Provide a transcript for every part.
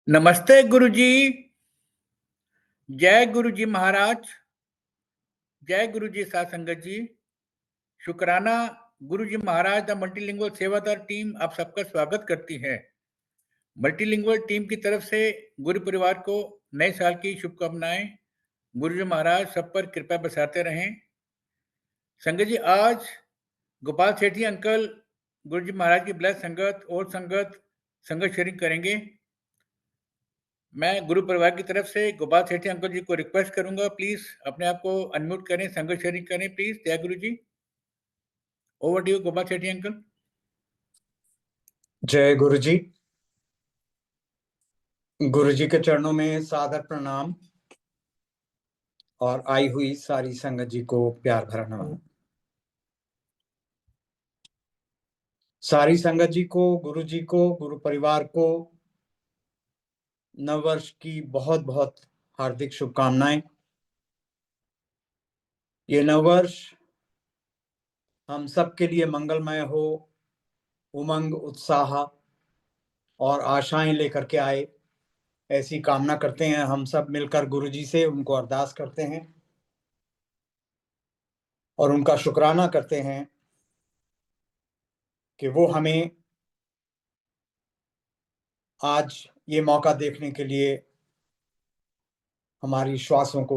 नमस्ते गुरुजी। जय गुरुजी महाराज। जय गुरुजी साथ संगत जी। शुक्राना। गुरुजी महाराज द मल्टीलिंगुअल सेवादार टीम आप सबका स्वागत करती है। मल्टीलिंगुअल टीम की तरफ से गुरु परिवार को नए साल की शुभकामनाएं। गुरुजी महाराज सब पर कृपा बरसाते रहें। संगत जी, आज गोपाल सेठी अंकल गुरुजी महाराज की ब्लेस संगत और संगत शेयरिंग करेंगे। मैं गुरु परिवार की तरफ से गोपाल सेठी अंकल जी को रिक्वेस्ट करूंगा, प्लीज अपने आप को अनम्यूट करें, संगत शेयरिंग करें प्लीज। जय गुरु ji. Over to you Gopal Sethi uncle. जय गुरु जी। गुरु जी के चरणों में सादर प्रणाम और आई हुई सारी संगत जी को प्यार भरा नमन। सारी संगत जी को, गुरु जी को, गुरु परिवार को नववर्ष की बहुत बहुत हार्दिक शुभकामनाएं। ये नववर्ष हम सबके लिए मंगलमय हो, उमंग, उत्साह और आशाएं लेकर के आए, ऐसी कामना करते हैं। हम सब मिलकर गुरु जी से उनको अरदास करते हैं और उनका शुक्राना करते हैं कि वो हमें आज ये मौका देखने के लिए हमारी श्वासों को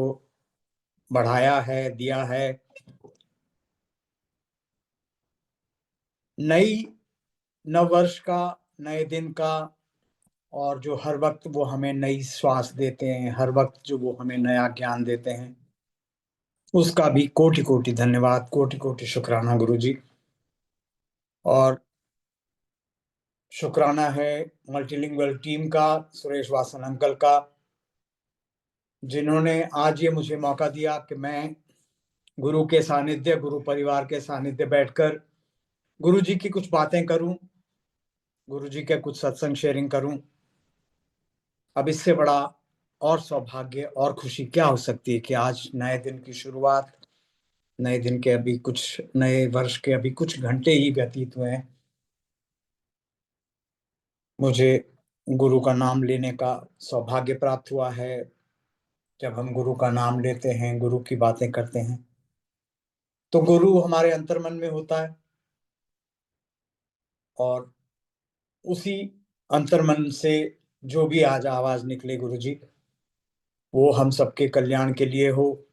बढ़ाया है, दिया है। नई नववर्ष का, नए दिन का, और जो हर वक्त वो हमें नई श्वास देते हैं, हर वक्त जो वो हमें नया ज्ञान देते हैं, उसका भी कोटि कोटि धन्यवाद, कोटि कोटि शुक्राना गुरु जी। और शुक्राना है मल्टीलिंगुअल टीम का, सुरेश वासन अंकल का, जिन्होंने आज ये मुझे मौका दिया कि मैं गुरु के सानिध्य, गुरु परिवार के सानिध्य बैठकर गुरु जी की कुछ बातें करूं, गुरु जी के कुछ सत्संग शेयरिंग करूं। अब इससे बड़ा और सौभाग्य और खुशी क्या हो सकती है कि आज नए दिन की शुरुआत, नए दिन के अभी कुछ, नए वर्ष के अभी कुछ घंटे ही व्यतीत हुए हैं, मुझे गुरु का नाम लेने का सौभाग्य प्राप्त हुआ है। जब हम गुरु का नाम लेते हैं, गुरु की बातें करते हैं, तो गुरु हमारे अंतर्मन में होता है और उसी अंतर्मन से जो भी आज आवाज निकले गुरु जी, वो हम सबके कल्याण के लिए हो,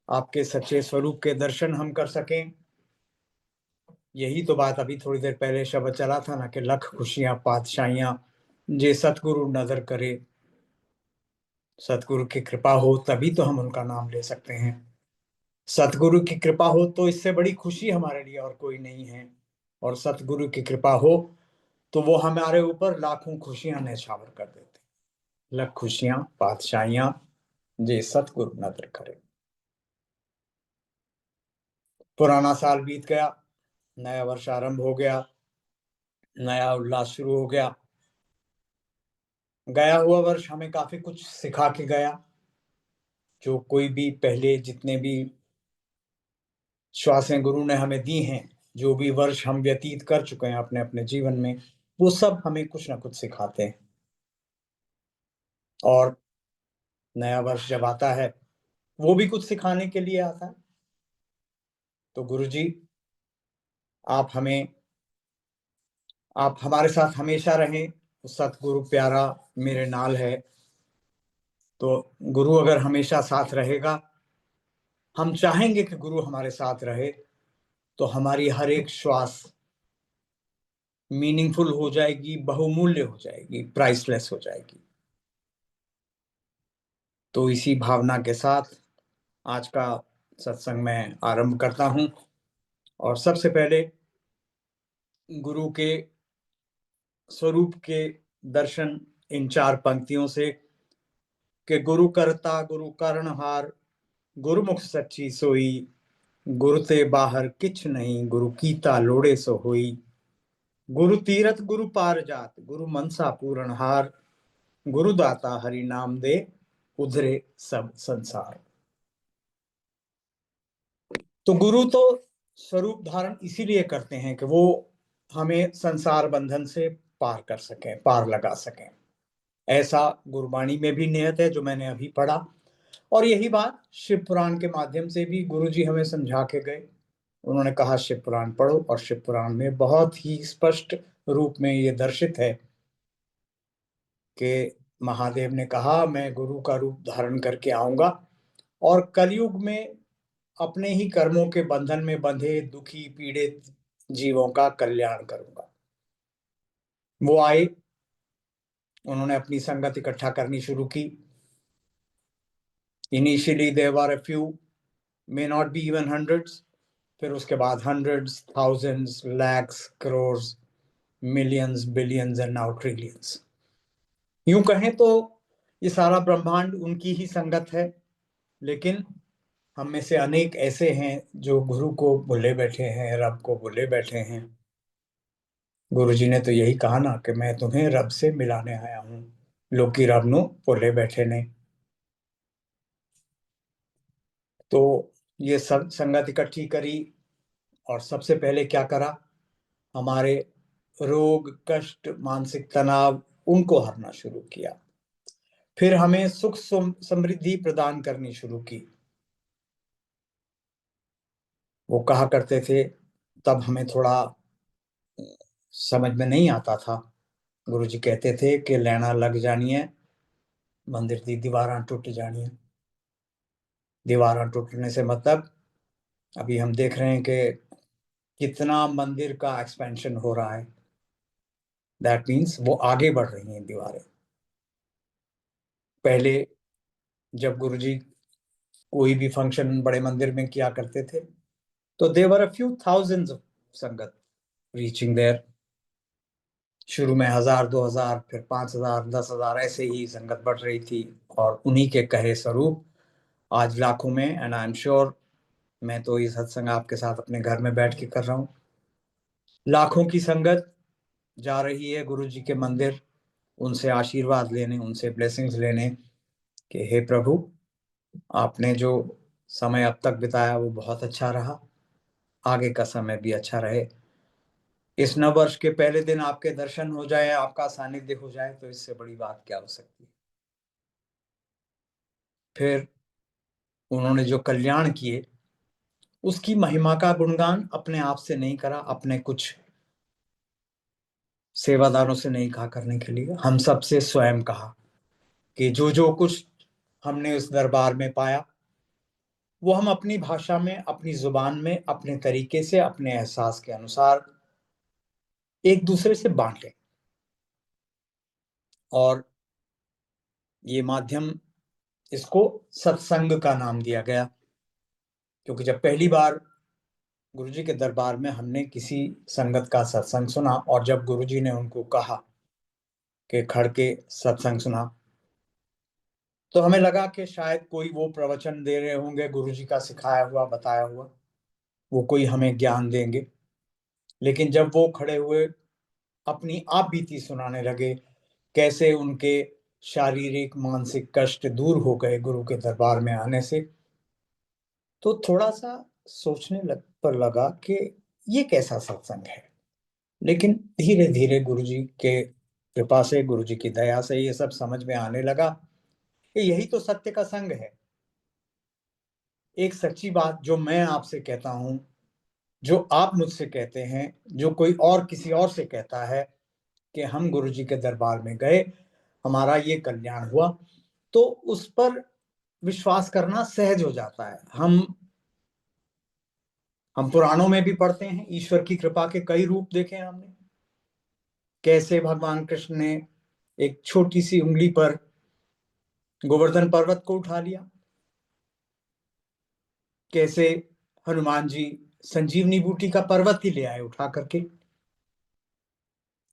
आपके सच्चे स्वरूप के दर्शन हम कर सकें। यही तो बात अभी थोड़ी देर पहले शब्द चला था ना कि लख खुशियां पातशाहियां जे सतगुरु नजर करे। सतगुरु की कृपा हो तभी तो हम उनका नाम ले सकते हैं। सतगुरु की कृपा हो तो इससे बड़ी खुशी हमारे लिए और कोई नहीं है। और सतगुरु की कृपा हो तो वो हमारे ऊपर लाखों खुशियां न्यौछावर कर देते। लख खुशियां पातशाहियां जे सतगुरु नजर करे। पुराना साल बीत गया, नया वर्ष आरंभ हो गया, नया उल्लास शुरू हो गया। गया हुआ वर्ष हमें काफी कुछ सिखा के गया। जो कोई भी पहले जितने भी श्वासें गुरु ने हमें दी हैं, जो भी वर्ष हम व्यतीत कर चुके हैं अपने अपने जीवन में, वो सब हमें कुछ ना कुछ सिखाते हैं। और नया वर्ष जब आता है वो भी कुछ सिखाने के लिए आता है। तो गुरु जी, आप हमारे साथ हमेशा रहें। सतगुरु प्यारा मेरे नाल है, तो गुरु अगर हमेशा साथ रहेगा, हम चाहेंगे कि गुरु हमारे साथ रहे, तो हमारी हर एक श्वास मीनिंगफुल हो जाएगी, बहुमूल्य हो जाएगी, प्राइसलेस हो जाएगी। तो इसी भावना के साथ आज का सत्संग मैं आरंभ करता हूं। और सबसे पहले गुरु के स्वरूप के दर्शन इन चार पंक्तियों से कि गुरु करता गुरु करणहार, गुरुमुख सच्ची सोई, गुरु ते बाहर किछ नहीं, गुरु कीता लोड़े सो होई, गुरु तीरथ गुरु पार जात, गुरु मनसा पूरणहार, गुरु दाता हरि नाम दे, उधरे सब संसार। तो गुरु तो स्वरूप धारण इसीलिए करते हैं कि वो हमें संसार बंधन से पार कर सकें, पार लगा सकें। ऐसा गुरबाणी में भी नियत है जो मैंने अभी पढ़ा, और यही बात शिव पुराण के माध्यम से भी गुरुजी हमें समझा के गए। उन्होंने कहा शिव पुराण पढ़ो, और शिव पुराण में बहुत ही स्पष्ट रूप में ये दर्शित है कि महादेव ने कहा मैं गुरु का रूप धारण करके आऊंगा और कलयुग में अपने ही कर्मों के बंधन में बंधे दुखी पीड़ित जीवों का कल्याण करूंगा। वो आए, उन्होंने अपनी संगत इकट्ठा करनी शुरू की। Initially there were a few, may not be even hundreds, फिर उसके बाद hundreds, thousands, lakhs, crores, millions, billions and now trillions. यूं कहें तो ये सारा ब्रह्मांड उनकी ही संगत है, लेकिन हम में से अनेक ऐसे हैं जो गुरु को भूले बैठे हैं, रब को भूले बैठे हैं। गुरुजी ने तो यही कहा ना कि मैं तुम्हें रब से मिलाने आया हूं, लोकी रब नु भूले बैठे ने। तो ये सब संगत इकट्ठी करी, और सबसे पहले क्या करा, हमारे रोग कष्ट मानसिक तनाव उनको हरना शुरू किया। फिर हमें सुख समृद्धि प्रदान करनी शुरू की। वो कहा करते थे, तब हमें थोड़ा समझ में नहीं आता था। गुरुजी कहते थे कि लैना लग जानी है, मंदिर दी दीवारां टूट जानी है। दीवारां टूटने से मतलब अभी हम देख रहे हैं कि कितना मंदिर का एक्सपेंशन हो रहा है। दैट मीन्स वो आगे बढ़ रही हैं दीवारें। पहले जब गुरुजी कोई भी फंक्शन बड़े मंदिर में किया करते थे तो there were a few thousands of sangat reaching there. शुरू में 1000, 2000, फिर 5000, 10,000, ऐसे ही संगत बढ़ रही थी, और उन्हीं के कहे स्वरूप आज लाखों में। एंड आई एम श्योर, मैं तो ये सत्संग आपके साथ अपने घर में बैठ के कर रहा हूँ, लाखों की संगत जा रही है गुरु जी के मंदिर, उनसे आशीर्वाद लेने, उनसे ब्लेसिंग्स लेने कि हे प्रभु, आपने जो समय अब तक बिताया वो बहुत अच्छा रहा, आगे का समय भी अच्छा रहे। इस नव वर्ष के पहले दिन आपके दर्शन हो जाए, आपका सानिध्य हो जाए, तो इससे बड़ी बात क्या हो सकती है। फिर उन्होंने जो कल्याण किए उसकी महिमा का गुणगान अपने आप से नहीं करा, अपने कुछ सेवादारों से नहीं कहा करने के लिए, हम सबसे स्वयं कहा कि जो जो कुछ हमने उस दरबार में पाया वो हम अपनी भाषा में, अपनी जुबान में, अपने तरीके से, अपने एहसास के अनुसार एक दूसरे से बांट लें। और ये माध्यम, इसको सत्संग का नाम दिया गया, क्योंकि जब पहली बार गुरुजी के दरबार में हमने किसी संगत का सत्संग सुना, और जब गुरुजी ने उनको कहा कि खड़ के सत्संग सुना, तो हमें लगा कि शायद कोई वो प्रवचन दे रहे होंगे गुरुजी का सिखाया हुआ, बताया हुआ, वो कोई हमें ज्ञान देंगे। लेकिन जब वो खड़े हुए अपनी आप बीती सुनाने लगे, कैसे उनके शारीरिक मानसिक कष्ट दूर हो गए गुरु के दरबार में आने से, तो थोड़ा सा सोचने पर लगा कि ये कैसा सत्संग है। लेकिन धीरे धीरे गुरुजी के कृपा से, गुरुजी की दया से ये सब समझ में आने लगा कि यही तो सत्य का संग है। एक सच्ची बात जो मैं आपसे कहता हूं, जो आप मुझसे कहते हैं, जो कोई और किसी और से कहता है कि हम गुरुजी के दरबार में गए, हमारा ये कल्याण हुआ, तो उस पर विश्वास करना सहज हो जाता है। हम पुराणों में भी पढ़ते हैं, ईश्वर की कृपा के कई रूप देखे हैं हमने, कैसे भगवान कृष्ण ने एक छोटी सी उंगली पर गोवर्धन पर्वत को उठा लिया, कैसे हनुमान जी संजीवनी बूटी का पर्वत ही ले आए उठा करके,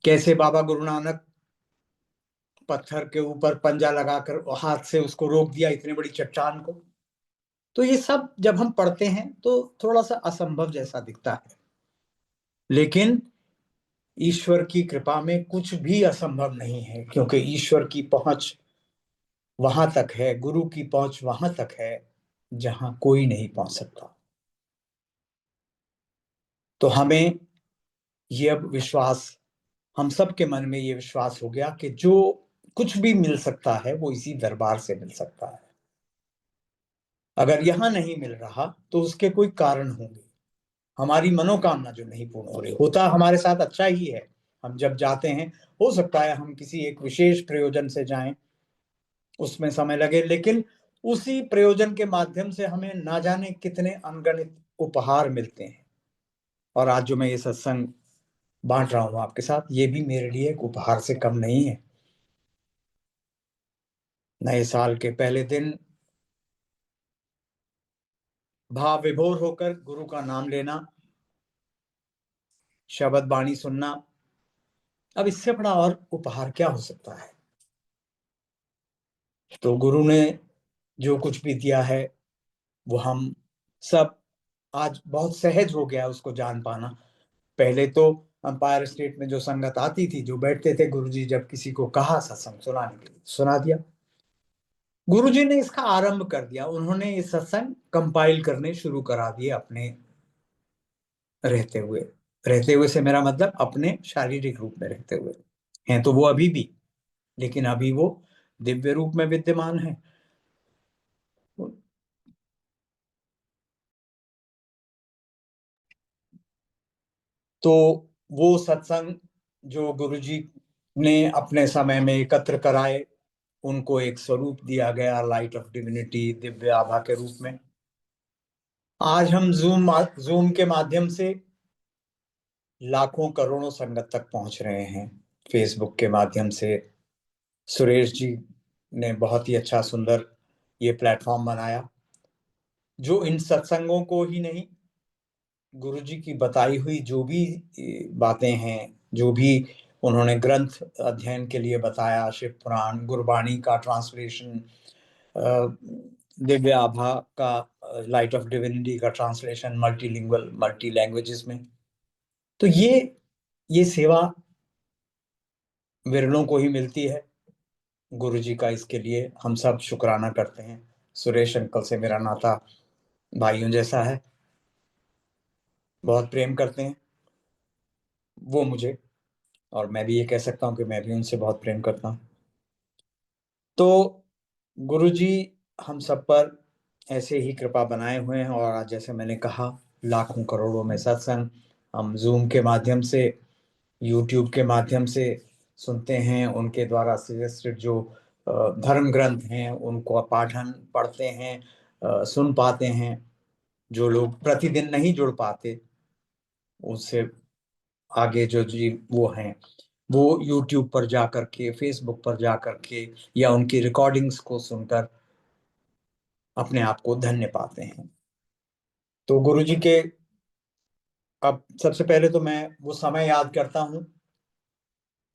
कैसे बाबा गुरु नानक पत्थर के ऊपर पंजा लगाकर हाथ से उसको रोक दिया, इतनी बड़ी चट्टान को। तो ये सब जब हम पढ़ते हैं तो थोड़ा सा असंभव जैसा दिखता है, लेकिन ईश्वर की कृपा में कुछ भी असंभव नहीं है, क्योंकि ईश्वर की पहुंच वहां तक है, गुरु की पहुंच वहां तक है जहां कोई नहीं पहुंच सकता। तो हमें ये अब विश्वास, हम सब के मन में ये विश्वास हो गया कि जो कुछ भी मिल सकता है वो इसी दरबार से मिल सकता है। अगर यहां नहीं मिल रहा तो उसके कोई कारण होंगे। हमारी मनोकामना जो नहीं पूर्ण हो रही, होता हमारे साथ अच्छा ही है। हम जब जाते हैं, हो सकता है हम किसी एक विशेष प्रयोजन से जाएं, उसमें समय लगे, लेकिन उसी प्रयोजन के माध्यम से हमें ना जाने कितने अनगणित उपहार मिलते हैं। और आज जो मैं ये सत्संग बांट रहा हूं आपके साथ, ये भी मेरे लिए एक उपहार से कम नहीं है। नए साल के पहले दिन भाव विभोर होकर गुरु का नाम लेना, शब्द बाणी सुनना, अब इससे बड़ा और उपहार क्या हो सकता है। तो गुरु ने जो कुछ भी दिया है वो हम सब आज बहुत सहज हो गया उसको जान पाना। पहले तो अंपायर स्टेट में जो संगत आती थी, जो बैठते थे, गुरुजी जब किसी को कहा सत्संग सुनाने के लिए, सुना दिया। गुरुजी ने इसका आरंभ कर दिया, उन्होंने ये सत्संग कंपाइल करने शुरू करा दिए अपने रहते हुए। रहते हुए से मेरा मतलब अपने शारीरिक रूप में रहते हुए हैं तो वो अभी भी, लेकिन अभी वो दिव्य रूप में विद्यमान है। तो वो सत्संग जो गुरुजी ने अपने समय में एकत्र कराए, उनको एक स्वरूप दिया गया, लाइट ऑफ डिविनिटी, दिव्य आभा के रूप में। आज हम जूम के माध्यम से लाखों करोड़ों संगत तक पहुंच रहे हैं। फेसबुक के माध्यम से सुरेश जी ने बहुत ही अच्छा सुंदर ये प्लेटफॉर्म बनाया, जो इन सत्संगों को ही नहीं, गुरुजी की बताई हुई जो भी बातें हैं, जो भी उन्होंने ग्रंथ अध्ययन के लिए बताया, शिव पुराण, गुरबाणी का ट्रांसलेशन, दिव्य आभा का, लाइट ऑफ डिविनिटी का ट्रांसलेशन मल्टीलिंगुअल, मल्टी लैंग्वेजेस में, तो ये सेवा विरलों को ही मिलती है। गुरुजी का इसके लिए हम सब शुक्राना करते हैं। सुरेश अंकल से मेरा नाता भाइयों जैसा है, बहुत प्रेम करते हैं वो मुझे, और मैं भी ये कह सकता हूँ कि मैं भी उनसे बहुत प्रेम करता हूँ। तो गुरुजी हम सब पर ऐसे ही कृपा बनाए हुए हैं, और आज जैसे मैंने कहा, लाखों करोड़ों में सत्संग हम जूम के माध्यम से, यूट्यूब के माध्यम से सुनते हैं। उनके द्वारा सजेस्टेड जो धर्म ग्रंथ हैं उनको पाठन पढ़ते हैं, सुन पाते हैं। जो लोग प्रतिदिन नहीं जुड़ पाते, उससे आगे जो जी वो हैं, वो यूट्यूब पर जा कर के, फेसबुक पर जा कर के, या उनकी रिकॉर्डिंग्स को सुनकर अपने आप को धन्य पाते हैं। तो गुरुजी के, अब सबसे पहले तो मैं वो समय याद करता हूँ,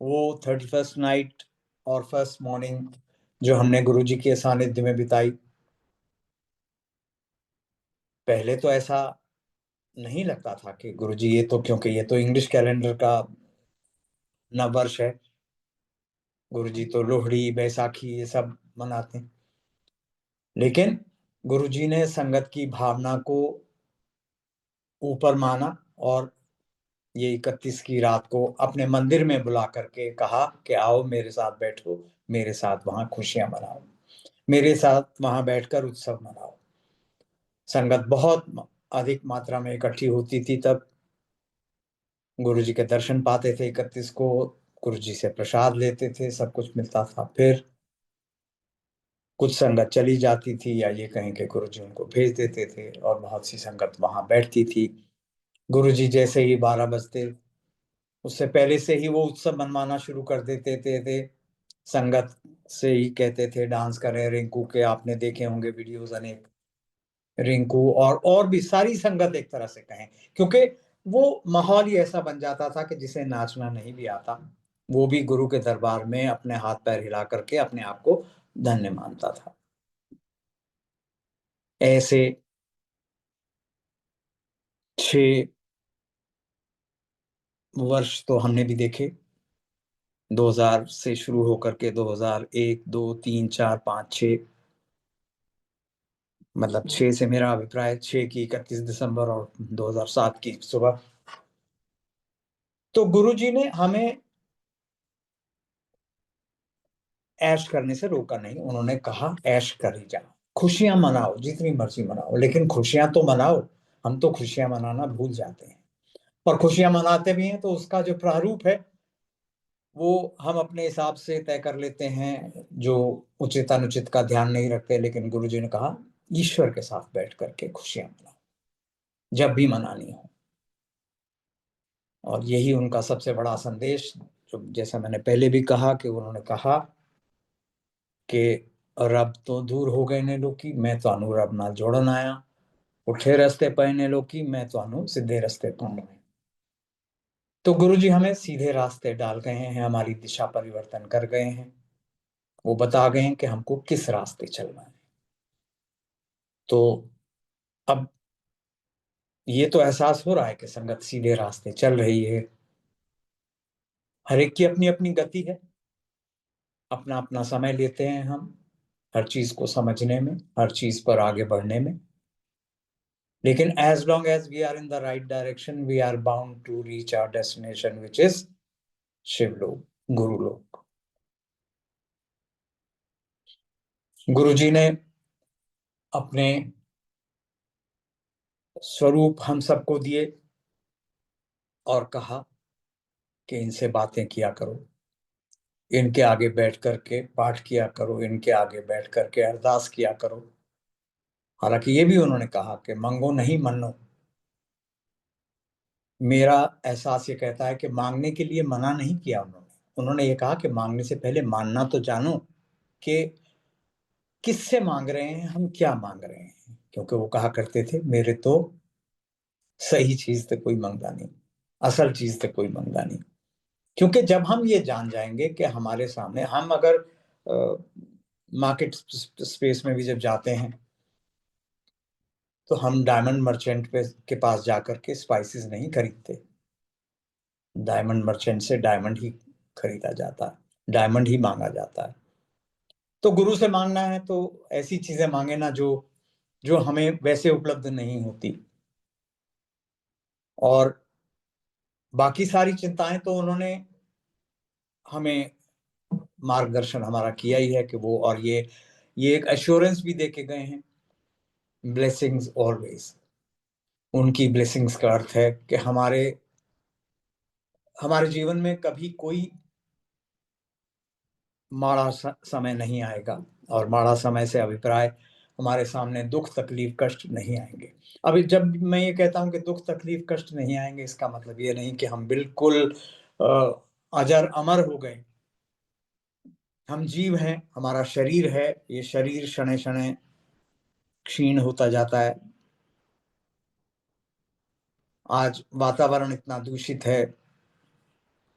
वो 31st नाइट और फर्स्ट मॉर्निंग जो हमने गुरुजी के सानिध्य में बिताई। पहले तो ऐसा नहीं लगता था कि गुरुजी, ये तो, क्योंकि ये तो इंग्लिश कैलेंडर का नव वर्ष है, गुरुजी तो लोहड़ी, बैसाखी ये सब मनाते हैं। लेकिन गुरुजी ने संगत की भावना को ऊपर माना, और ये 31 की रात को अपने मंदिर में बुला करके कहा कि आओ मेरे साथ बैठो, मेरे साथ वहां खुशियां मनाओ, मेरे साथ वहां बैठकर उत्सव मनाओ। संगत बहुत अधिक मात्रा में इकट्ठी होती थी तब। गुरुजी के दर्शन पाते थे 31 को, गुरुजी से प्रसाद लेते थे, सब कुछ मिलता था। फिर कुछ संगत चली जाती थी, या ये कहें कि गुरुजी उनको भेज देते थे, और बहुत सी संगत वहां बैठती थी। गुरुजी जैसे ही 12 बजते, उससे पहले से ही वो उत्सव मनवाना शुरू कर देते थे। संगत से ही कहते थे डांस करें, रिंकू के आपने देखे होंगे वीडियोस अनेक, रिंकू और भी सारी संगत एक तरह से कहें, क्योंकि वो माहौल ही ऐसा बन जाता था कि जिसे नाचना नहीं भी आता, वो भी गुरु के दरबार में अपने हाथ पैर हिला करके अपने आप को धन्य मानता था। ऐसे 6 वर्ष तो हमने भी देखे, 2000 से शुरू होकर के 2001, 2, 3, 4, 5, 6, मतलब 6 से मेरा अभिप्राय 6 की 31 दिसंबर और 2007 की सुबह। तो गुरुजी ने हमें ऐश करने से रोका नहीं, उन्होंने कहा ऐश कर ही जाओ, खुशियां मनाओ, जितनी मर्जी मनाओ, लेकिन खुशियां तो मनाओ। हम तो खुशियां मनाना भूल जाते हैं, और खुशियां मनाते भी हैं तो उसका जो प्रारूप है वो हम अपने हिसाब से तय कर लेते हैं, जो उचित अनुचित का ध्यान नहीं रखते। लेकिन गुरुजी ने कहा ईश्वर के साथ बैठ करके खुशियां मनाओ, जब भी मनानी हो। और यही उनका सबसे बड़ा संदेश, जो जैसा मैंने पहले भी कहा कि उन्होंने कहा कि रब तो दूर हो गए ने लोकी, मैं ਤੁਹਾਨੂੰ रब नाल जोड़न आया, पुठे रस्ते पए ने लोकी, मैं ਤੁਹਾਨੂੰ सीधे रस्ते पाऊं। तो गुरुजी हमें सीधे रास्ते डाल गए हैं, हमारी दिशा परिवर्तन कर गए हैं, वो बता गए हैं कि हमको किस रास्ते चलना है। तो अब ये तो एहसास हो रहा है कि संगत सीधे रास्ते चल रही है। हर एक की अपनी अपनी गति है, अपना अपना समय लेते हैं हम हर चीज को समझने में, हर चीज पर आगे बढ़ने में। लेकिन as long as we are in the right direction, we are bound to reach our destination, which is Shivlok, गुरुलोक। गुरुजी ने अपने स्वरूप हम सबको दिए और कहा कि इनसे बातें किया करो, इनके आगे बैठ करके पाठ किया करो, इनके आगे बैठ करके अरदास किया करो। हालांकि ये भी उन्होंने कहा कि मंगो नहीं मनो। मेरा एहसास ये कहता है कि मांगने के लिए मना नहीं किया उन्होंने। उन्होंने ये कहा कि मांगने से पहले मानना तो जानो कि किससे मांग रहे हैं, हम क्या मांग रहे हैं। क्योंकि वो कहा करते थे मेरे तो सही चीज तो कोई मंगता नहीं, असल चीज तो कोई मंगता नहीं। क्योंकि जब हम ये जान जाएंगे कि हमारे सामने, हम अगर मार्केट स्पेस में भी जब जाते हैं तो हम डायमंड मर्चेंट के पास जाकर के स्पाइसेस नहीं खरीदते। डायमंड मर्चेंट से डायमंड ही खरीदा जाता है, डायमंड ही मांगा जाता है। तो गुरु से मांगना है तो ऐसी चीजें मांगे ना जो जो हमें वैसे उपलब्ध नहीं होती। और बाकी सारी चिंताएं तो उन्होंने हमें मार्गदर्शन हमारा किया ही है कि वो, और ये एक एश्योरेंस भी दे के गए हैं, ब्लेसिंग्स ऑलवेज। उनकी ब्लेसिंग्स का अर्थ है कि हमारे हमारे जीवन में कभी कोई माड़ा समय नहीं आएगा। और माड़ा समय से अभिप्राय हमारे सामने दुख तकलीफ कष्ट नहीं आएंगे। अभी जब मैं ये कहता हूं कि दुख तकलीफ कष्ट नहीं आएंगे, इसका मतलब ये नहीं कि हम बिल्कुल अजर अमर हो गए। हम जीव हैं, हमारा शरीर है, ये शरीर शनै शनै क्षीण होता जाता है। आज वातावरण इतना दूषित है,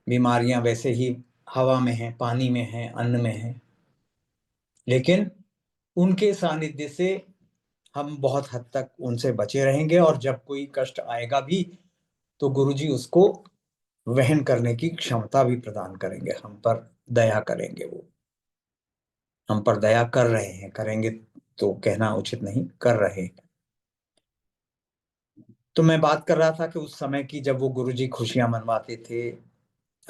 बीमारियां वैसे ही हवा में हैं, पानी में हैं, अन्न में हैं। लेकिन उनके सानिध्य से हम बहुत हद तक उनसे बचे रहेंगे, और जब कोई कष्ट आएगा भी तो गुरुजी उसको वहन करने की क्षमता भी प्रदान करेंगे, हम पर दया करेंगे। वो हम पर दया कर रहे हैं, करेंगे तो कहना उचित नहीं, कर रहे हैं। तो मैं बात कर रहा था कि उस समय की जब वो गुरुजी खुशियां मनवाते थे,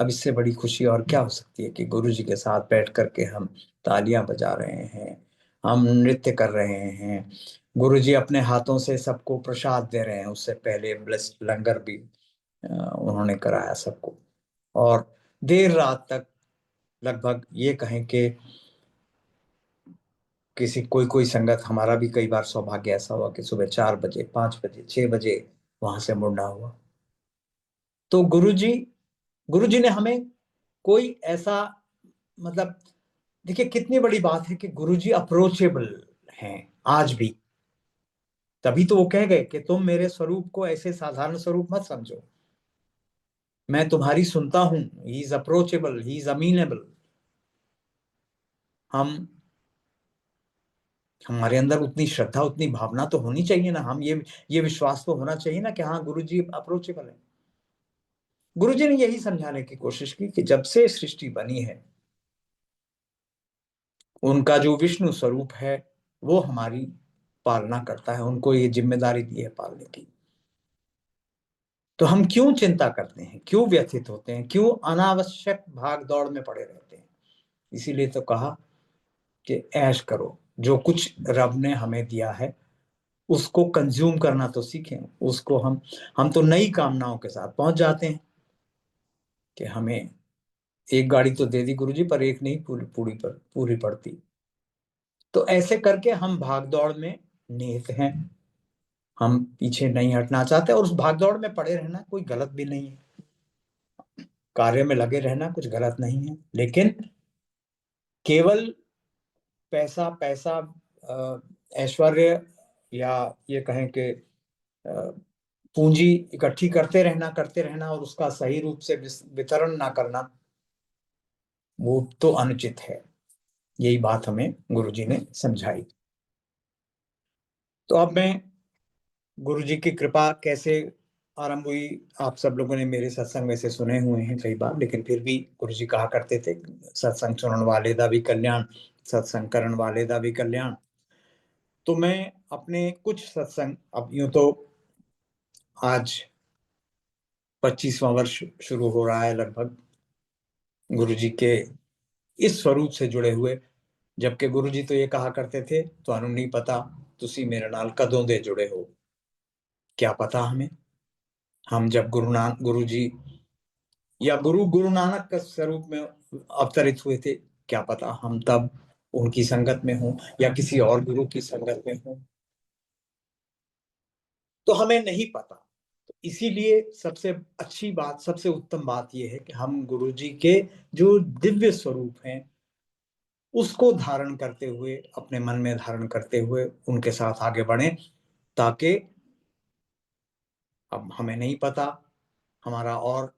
अब इससे बड़ी खुशी और क्या हो सकती है कि गुरुजी के साथ बैठ करके हम तालियां बजा रहे हैं, हम नृत्य कर रहे हैं, गुरुजी अपने हाथों से सबको प्रसाद दे रहे हैं। उससे पहले ब्लेस्ड लंगर भी उन्होंने कराया सबको। और देर रात तक, लगभग ये कहें कि किसी कोई कोई संगत, हमारा भी कई बार सौभाग्य ऐसा हुआ कि सुबह 4 बजे, 5 बजे, 6 बजे वहां से मुड़ना हुआ। तो गुरुजी ने हमें कोई ऐसा, मतलब देखिए कितनी बड़ी बात है कि गुरुजी अप्रोचेबल हैं आज भी। तभी तो वो कह गए कि तुम मेरे स्वरूप को ऐसे साधारण स्वरूप मत समझो, मैं तुम्हारी सुनता हूं। He is approachable, he is amenable. हम हमारे अंदर उतनी श्रद्धा, उतनी भावना तो होनी चाहिए ना, हम ये विश्वास तो होना चाहिए ना कि हाँ गुरुजी अप्रोचेबल है। गुरुजी ने यही समझाने की कोशिश की कि जब से सृष्टि बनी है, उनका जो विष्णु स्वरूप है वो हमारी पालना करता है, उनको ये जिम्मेदारी दी है पालने की। तो हम क्यों चिंता करते हैं, क्यों व्यथित होते हैं, क्यों अनावश्यक भाग दौड़ में पड़े रहते हैं। इसीलिए तो कहा कि ऐश करो, जो कुछ रब ने हमें दिया है उसको कंज्यूम करना तो सीखें। उसको हम तो नई कामनाओं के साथ पहुंच जाते हैं कि हमें एक गाड़ी तो दे दी गुरुजी, पर एक नहीं पूरी पड़ती। तो ऐसे करके हम भागदौड़ में निहित हैं, हम पीछे नहीं हटना चाहते, और उस भागदौड़ में पड़े रहना कोई गलत भी नहीं है, कार्य में लगे रहना कुछ गलत नहीं है। लेकिन केवल पैसा पैसा ऐश्वर्य, या ये कहें कि पूंजी इकट्ठी करते रहना और उसका सही रूप से वितरण ना करना, वो तो अनुचित है। यही बात हमें गुरुजी ने समझाई। तो अब मैं गुरुजी की कृपा कैसे आरंभ हुई, आप सब लोगों ने मेरे सत्संग में से सुने हुए हैं कई बार, लेकिन फिर भी गुरुजी कहा करते थे, सत्संग सुनने वाले दा भी कल्याण, सत्संग करण वाले दा भी कल्याण। तो मैं अपने कुछ सत्संग, अब यूं तो आज 25वां वर्ष शुरू हो रहा है लगभग गुरुजी के इस स्वरूप से जुड़े हुए, जबकि गुरुजी तो ये कहा करते थे, ਤੁਹਾਨੂੰ नहीं पता तुसी मेरे नाल कदों दे जुड़े हो। क्या पता हमें, हम जब गुरु जी या गुरु नानक के स्वरूप में अवतरित हुए थे, क्या पता हम तब उनकी संगत में हों या किसी और गुरु की संगत में हों, तो हमें नहीं पता। तो इसीलिए सबसे अच्छी बात, सबसे उत्तम बात यह है कि हम गुरु जी के जो दिव्य स्वरूप हैं उसको धारण करते हुए, अपने मन में धारण करते हुए उनके साथ आगे बढ़ें, ताकि अब हमें नहीं पता हमारा और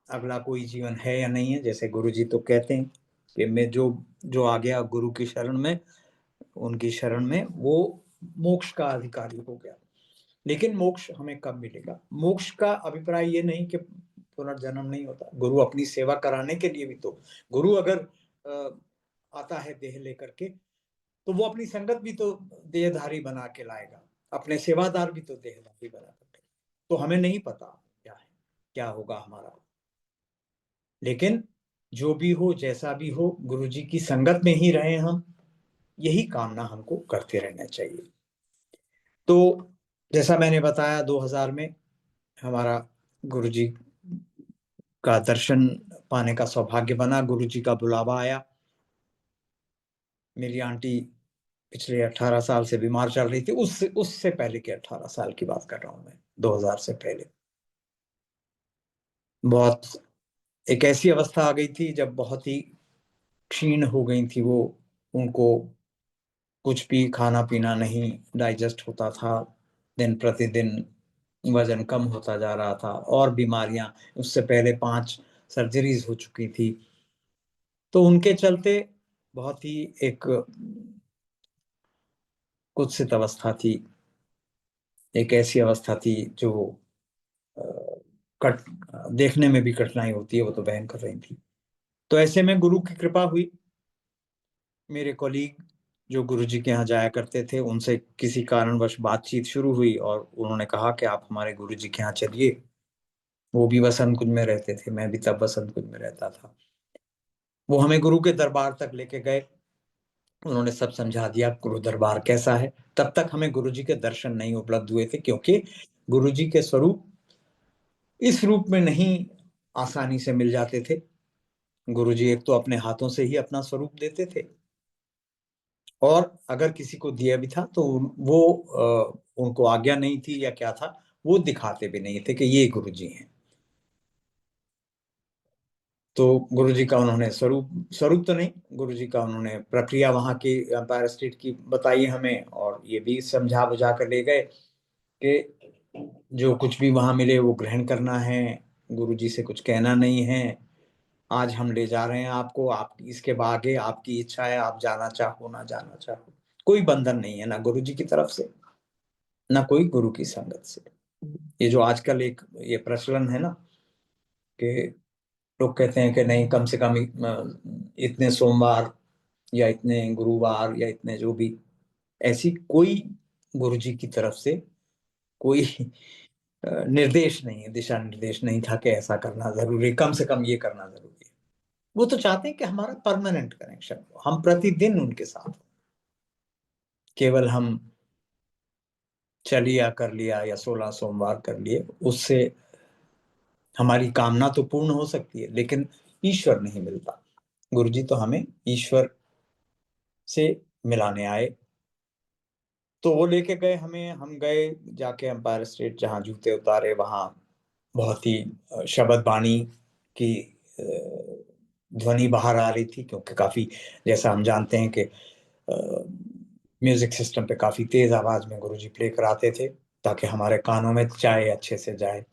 अगला कोई जीवन है या नहीं है। जैसे गुरुजी तो कहते हैं कि मैं जो जो आ गया गुरु की शरण में, उनकी शरण में, वो मोक्ष का अधिकारी हो गया। लेकिन मोक्ष हमें कब मिलेगा? मोक्ष का अभिप्राय ये नहीं कि पुनर्जन्म नहीं होता। गुरु अपनी सेवा कराने के लिए भी, तो गुरु अगर आता है देह लेकर के, तो वो अपनी संगत भी तो देहधारी बना के लाएगा, अपने सेवादार भी तो देहधारी बना करके। तो हमें नहीं पता क्या है, क्या होगा हमारा। लेकिन जो भी हो, जैसा भी हो, गुरु जी की संगत में ही रहे हम, यही कामना हमको करते रहना चाहिए। तो जैसा मैंने बताया, 2000 में हमारा गुरु जी का दर्शन पाने का सौभाग्य बना। गुरु जी का बुलावा आया। मेरी आंटी पिछले 18 साल से बीमार चल रही थी, उससे पहले के 18 साल की बात कर रहा हूं मैं, 2000 से पहले। बहुत एक ऐसी अवस्था आ गई थी जब बहुत ही क्षीण हो गई थी वो, उनको कुछ भी खाना पीना नहीं डाइजेस्ट होता था, दिन प्रतिदिन वजन कम होता जा रहा था, और बीमारियां, उससे पहले 5 सर्जरीज हो चुकी थी। तो उनके चलते बहुत ही एक कुत्सित अवस्था थी, एक ऐसी अवस्था थी जो कट देखने में भी कठिनाई होती है, वो तो बहन कर रही थी। तो ऐसे में गुरु की कृपा हुई। मेरे कॉलीग जो गुरुजी के यहाँ जाया करते थे, उनसे किसी कारणवश बातचीत शुरू हुई और उन्होंने कहा कि आप हमारे गुरुजी के यहाँ चलिए। वो भी वसंत कुंज में रहते थे, मैं भी तब वसंत कुंज में रहता था। वो हमें गुरु के दरबार तक लेके गए, उन्होंने सब समझा दिया गुरु दरबार कैसा है। तब तक हमें गुरुजी के दर्शन नहीं उपलब्ध हुए थे, क्योंकि गुरुजी के स्वरूप इस रूप में नहीं आसानी से मिल जाते थे। गुरुजी एक तो अपने हाथों से ही अपना स्वरूप देते थे, और अगर किसी को दिया भी था तो वो उनको आज्ञा नहीं थी या क्या था, वो दिखाते भी नहीं थे कि ये गुरुजी हैं। तो गुरुजी का उन्होंने स्वरूप तो नहीं, गुरुजी का उन्होंने प्रक्रिया वहां की एम्पायर स्टेट की बताई हमें, और ये भी समझा बुझा कर ले गए कि जो कुछ भी वहां मिले वो ग्रहण करना है, गुरुजी से कुछ कहना नहीं है। आज हम ले जा रहे हैं आपको, आप इसके आगे आपकी इच्छा है, आप जाना चाहो ना जाना चाहो, कोई बंधन नहीं है, ना गुरुजी की तरफ से ना कोई गुरु की संगत से। ये जो आजकल एक ये प्रचलन है ना, कि लोग कहते हैं कि नहीं, कम से कम इतने सोमवार या इतने गुरुवार या इतने जो भी, ऐसी कोई गुरुजी की तरफ से कोई निर्देश नहीं है, दिशा निर्देश नहीं था कि ऐसा करना जरूरी, कम से कम ये करना जरूरी है। वो तो चाहते हैं कि हमारा परमानेंट कनेक्शन हो, हम प्रतिदिन उनके साथ हों। केवल हम चलिया कर लिया या 16 सोमवार कर लिए, उससे हमारी कामना तो पूर्ण हो सकती है, लेकिन ईश्वर नहीं मिलता। गुरुजी तो हमें ईश्वर से मिलाने आए। तो वो लेके गए हमें, हम गए जाके एम्पायर स्टेट, जहाँ जूते उतारे वहाँ बहुत ही शब्द बाणी की ध्वनि बाहर आ रही थी, क्योंकि काफी, जैसा हम जानते हैं कि म्यूजिक सिस्टम पे काफी तेज आवाज में गुरुजी प्ले कराते थे, ताकि हमारे कानों में जाए, अच्छे से जाए।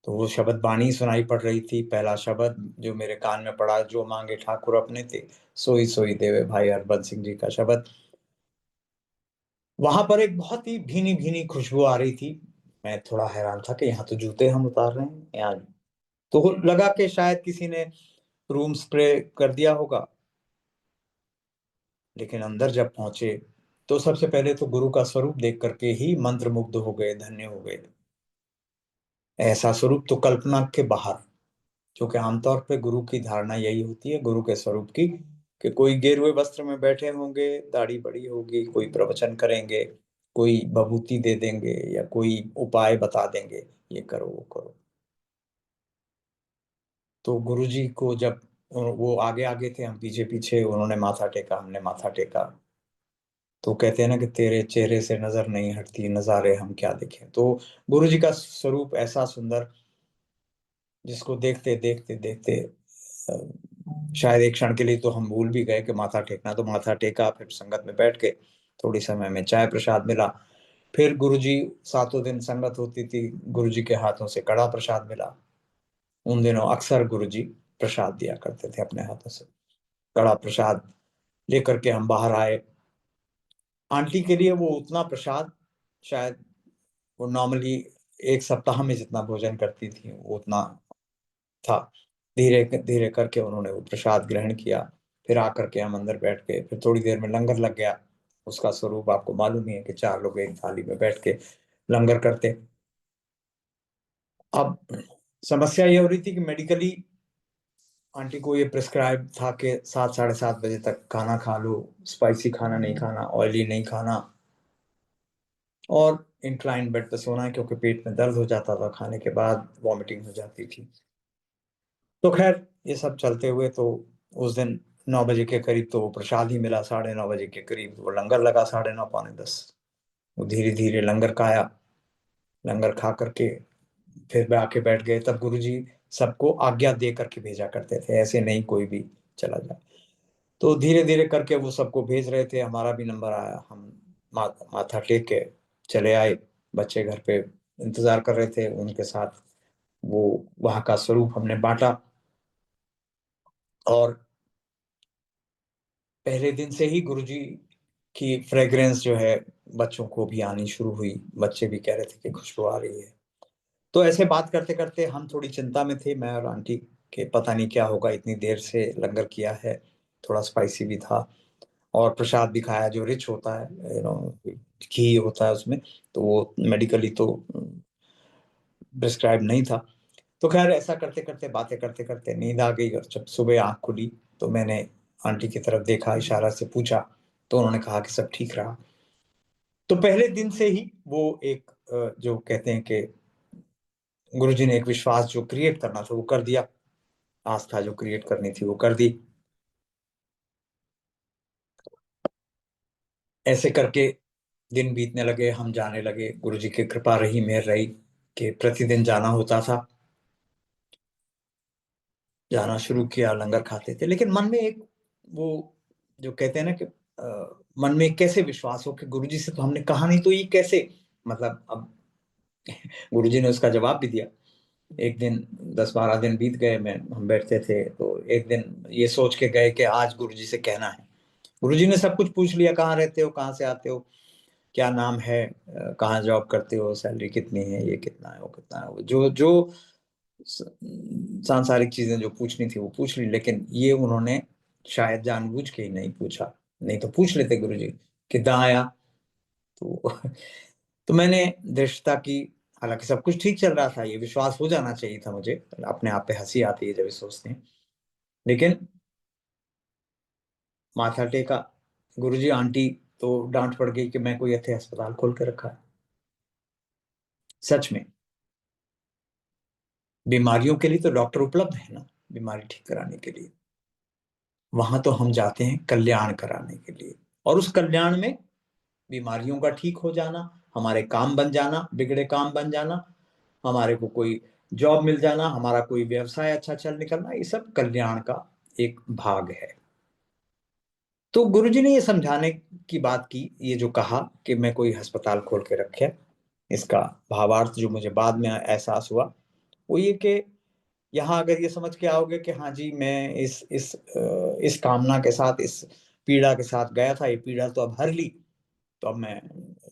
तो वो शब्द बाणी सुनाई पड़ रही थी। पहला शब्द जो मेरे कान में पड़ा, जो मांगे ठाकुर अपने थे, सोई सोई देवे, भाई हरबंस सिंह जी का शब्द। वहां पर एक बहुत ही भीनी भीनी खुशबू आ रही थी। मैं थोड़ा हैरान था कि यहाँ तो जूते हम उतार रहे हैं, यहाँ तो लगा कि शायद किसी ने रूम स्प्रे कर दिया होगा। लेकिन अंदर जब पहुंचे तो सबसे पहले तो गुरु का स्वरूप देख करके ही मंत्रमुग्ध हो गए, धन्य हो गए। ऐसा स्वरूप तो कल्पना के बाहर, क्योंकि आमतौर पे गुरु की धारणा यही होती है गुरु के स्वरूप की, कि कोई गेरुए वस्त्र में बैठे होंगे, दाढ़ी बड़ी होगी, कोई प्रवचन करेंगे, कोई भभूति दे देंगे या कोई उपाय बता देंगे, ये करो वो करो। तो गुरुजी को जब वो आगे आगे थे, हम पीछे पीछे, उन्होंने माथा टेका, हमने माथा टेका। तो कहते हैं ना कि तेरे चेहरे से नजर नहीं हटती, नजारे हम क्या देखें। तो गुरुजी का स्वरूप ऐसा सुंदर, जिसको देखते देखते देखते शायद एक क्षण के लिए तो हम भूल भी गए कि माथा टेकना। तो माथा टेका, फिर संगत में बैठ के थोड़ी समय में चाय प्रसाद मिला। फिर गुरुजी, सातों दिन संगत होती थी, गुरुजी के हाथों से कड़ा प्रसाद मिला। उन दिनों अक्सर गुरुजी प्रसाद दिया करते थे अपने हाथों से। कड़ा प्रसाद लेकर के हम बाहर आए। आंटी के लिए वो उतना प्रसाद, शायद वो नॉर्मली एक सप्ताह में जितना भोजन करती थी वो उतना था। धीरे धीरे करके उन्होंने वो प्रसाद ग्रहण किया। फिर आकर के हम अंदर बैठ गए। फिर थोड़ी देर में लंगर लग गया। उसका स्वरूप आपको मालूम ही है कि 4 लोग एक थाली में बैठ के लंगर करते। अब समस्या ये हो रही थी कि मेडिकली आंटी को ये प्रिस्क्राइब था कि 7 साढ़े 7 बजे तक खाना खा लो, स्पाइसी खाना नहीं खाना, ऑयली नहीं खाना, और इंक्लाइन बेड पे सोना है, क्योंकि पेट में दर्द हो जाता था, खाने के बाद वॉमिटिंग हो जाती थी। तो खैर ये सब चलते हुए तो उस दिन 9 बजे के करीब तो वो प्रसाद ही मिला। 9:30 बजे के करीब वो लंगर लगा, 9:30 पौने 10। वो धीरे धीरे लंगर खाया। लंगर खा करके फिर आके बैठ गए। तब गुरुजी सबको आज्ञा दे करके भेजा करते थे, ऐसे नहीं कोई भी चला जाए। तो धीरे धीरे करके वो सबको भेज रहे थे। हमारा भी नंबर आया, हम माथा टेक के चले आए। बच्चे घर पे इंतजार कर रहे थे, उनके साथ वो वहां का स्वरूप हमने बांटा। और पहले दिन से ही गुरुजी की फ्रेग्रेंस जो है बच्चों को भी आनी शुरू हुई। बच्चे भी कह रहे थे कि खुशबू आ रही है। तो ऐसे बात करते करते हम थोड़ी चिंता में थे, मैं और आंटी, कि पता नहीं क्या होगा, इतनी देर से लंगर किया है, थोड़ा स्पाइसी भी था, और प्रसाद भी खाया जो रिच होता है, घी होता है उसमें, तो वो मेडिकली तो प्रिस्क्राइब नहीं था। तो खैर ऐसा करते करते, बातें करते करते नींद आ गई। और जब सुबह आंख खुली तो मैंने आंटी की तरफ देखा, इशारा से पूछा, तो उन्होंने कहा कि सब ठीक रहा। तो पहले दिन से ही वो एक जो कहते हैं कि गुरुजी ने एक विश्वास जो क्रिएट करना था वो कर दिया, आस्था जो क्रिएट करनी थी वो कर दी। ऐसे करके दिन बीतने लगे, हम जाने लगे। गुरुजी की कृपा रही, मेहर रही कि प्रतिदिन जाना होता था। जाना शुरू किया, लंगर खाते थे। लेकिन मन में एक वो जो कहते हैं ना कि मन में कैसे विश्वास हो कि गुरुजी से तो हमने कहा नहीं, तो ये कैसे, मतलब अब गुरुजी ने उसका जवाब भी दिया। एक दिन 10-12 दिन बीत गए, मैं हम बैठते थे, तो एक दिन ये सोच के गए कि आज गुरुजी से कहना है। गुरुजी ने सब कुछ पूछ लिया, कहाँ रहते हो, कहाँ से आते हो, क्या नाम है, कहाँ जॉब करते हो, सैलरी कितनी है, ये कितना है, वो कितना है, वो जो जो सांसारिक चीजें जो पूछनी थी वो पूछ ली। लेकिन ये उन्होंने शायद जानबूझ के ही नहीं पूछा, नहीं तो पूछ लेते गुरुजी कितना आया। तो तो मैंने दृष्टता की। हालांकि सब कुछ ठीक चल रहा था, ये विश्वास हो जाना चाहिए था मुझे, अपने आप पे हंसी आती है जब ये सोचते हैं। लेकिन माथा टेका। गुरुजी आंटी तो डांट पड़ गई कि मैं कोई ऐसे अस्पताल खोल के रखा है। सच में बीमारियों के लिए तो डॉक्टर उपलब्ध है ना, बीमारी ठीक कराने के लिए। वहां तो हम जाते हैं कल्याण कराने के लिए, और उस कल्याण में बीमारियों का ठीक हो जाना, हमारे काम बन जाना, बिगड़े काम बन जाना, हमारे को कोई जॉब मिल जाना, हमारा कोई व्यवसाय अच्छा चल निकलना, ये सब कल्याण का एक भाग है। तो गुरुजी ने ये समझाने की बात की, ये जो कहा कि मैं कोई अस्पताल खोल के रखे, इसका भावार्थ जो मुझे बाद में एहसास हुआ वो ये कि यहाँ अगर ये समझ के आओगे कि हाँ जी मैं इस कामना के साथ, इस पीड़ा के साथ गया था, ये पीड़ा तो अब हर ली, तो अब मैं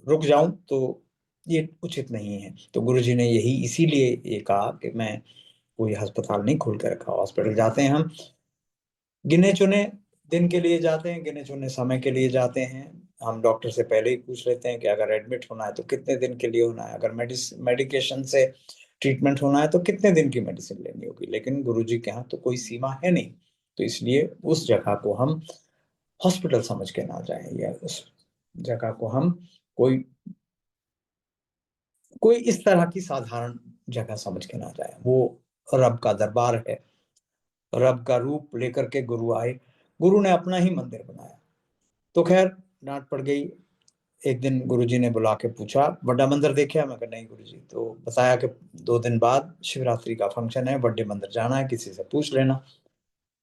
रुक जाऊं, तो ये उचित नहीं है। तो गुरुजी ने यही इसीलिए ये कहा कि मैं कोई अस्पताल नहीं खोल के रखा। हॉस्पिटल जाते हैं हम, गिने चुने दिन के लिए जाते हैं, गिने चुने समय के लिए जाते हैं। हम डॉक्टर से पहले ही पूछ लेते हैं कि अगर एडमिट होना है तो कितने दिन के लिए होना है, अगर मेडिकेशन से ट्रीटमेंट होना है तो कितने दिन की मेडिसिन लेनी होगी। लेकिन गुरुजी के यहाँ तो कोई सीमा है नहीं, तो इसलिए उस जगह को हम हॉस्पिटल समझ के ना जाएं, या उस जगह को हम कोई कोई इस तरह की साधारण जगह समझ के ना जाए। वो रब का दरबार है, रब का रूप लेकर के गुरु आए, गुरु ने अपना ही मंदिर बनाया। तो खैर डांट पड़ गई। एक दिन गुरुजी ने बुला के पूछा, बड़ा मंदिर देखा? मैं कहा नहीं गुरुजी। तो बताया कि 2 दिन बाद शिवरात्रि का फंक्शन है, बड़े मंदिर जाना है, किसी से पूछ लेना।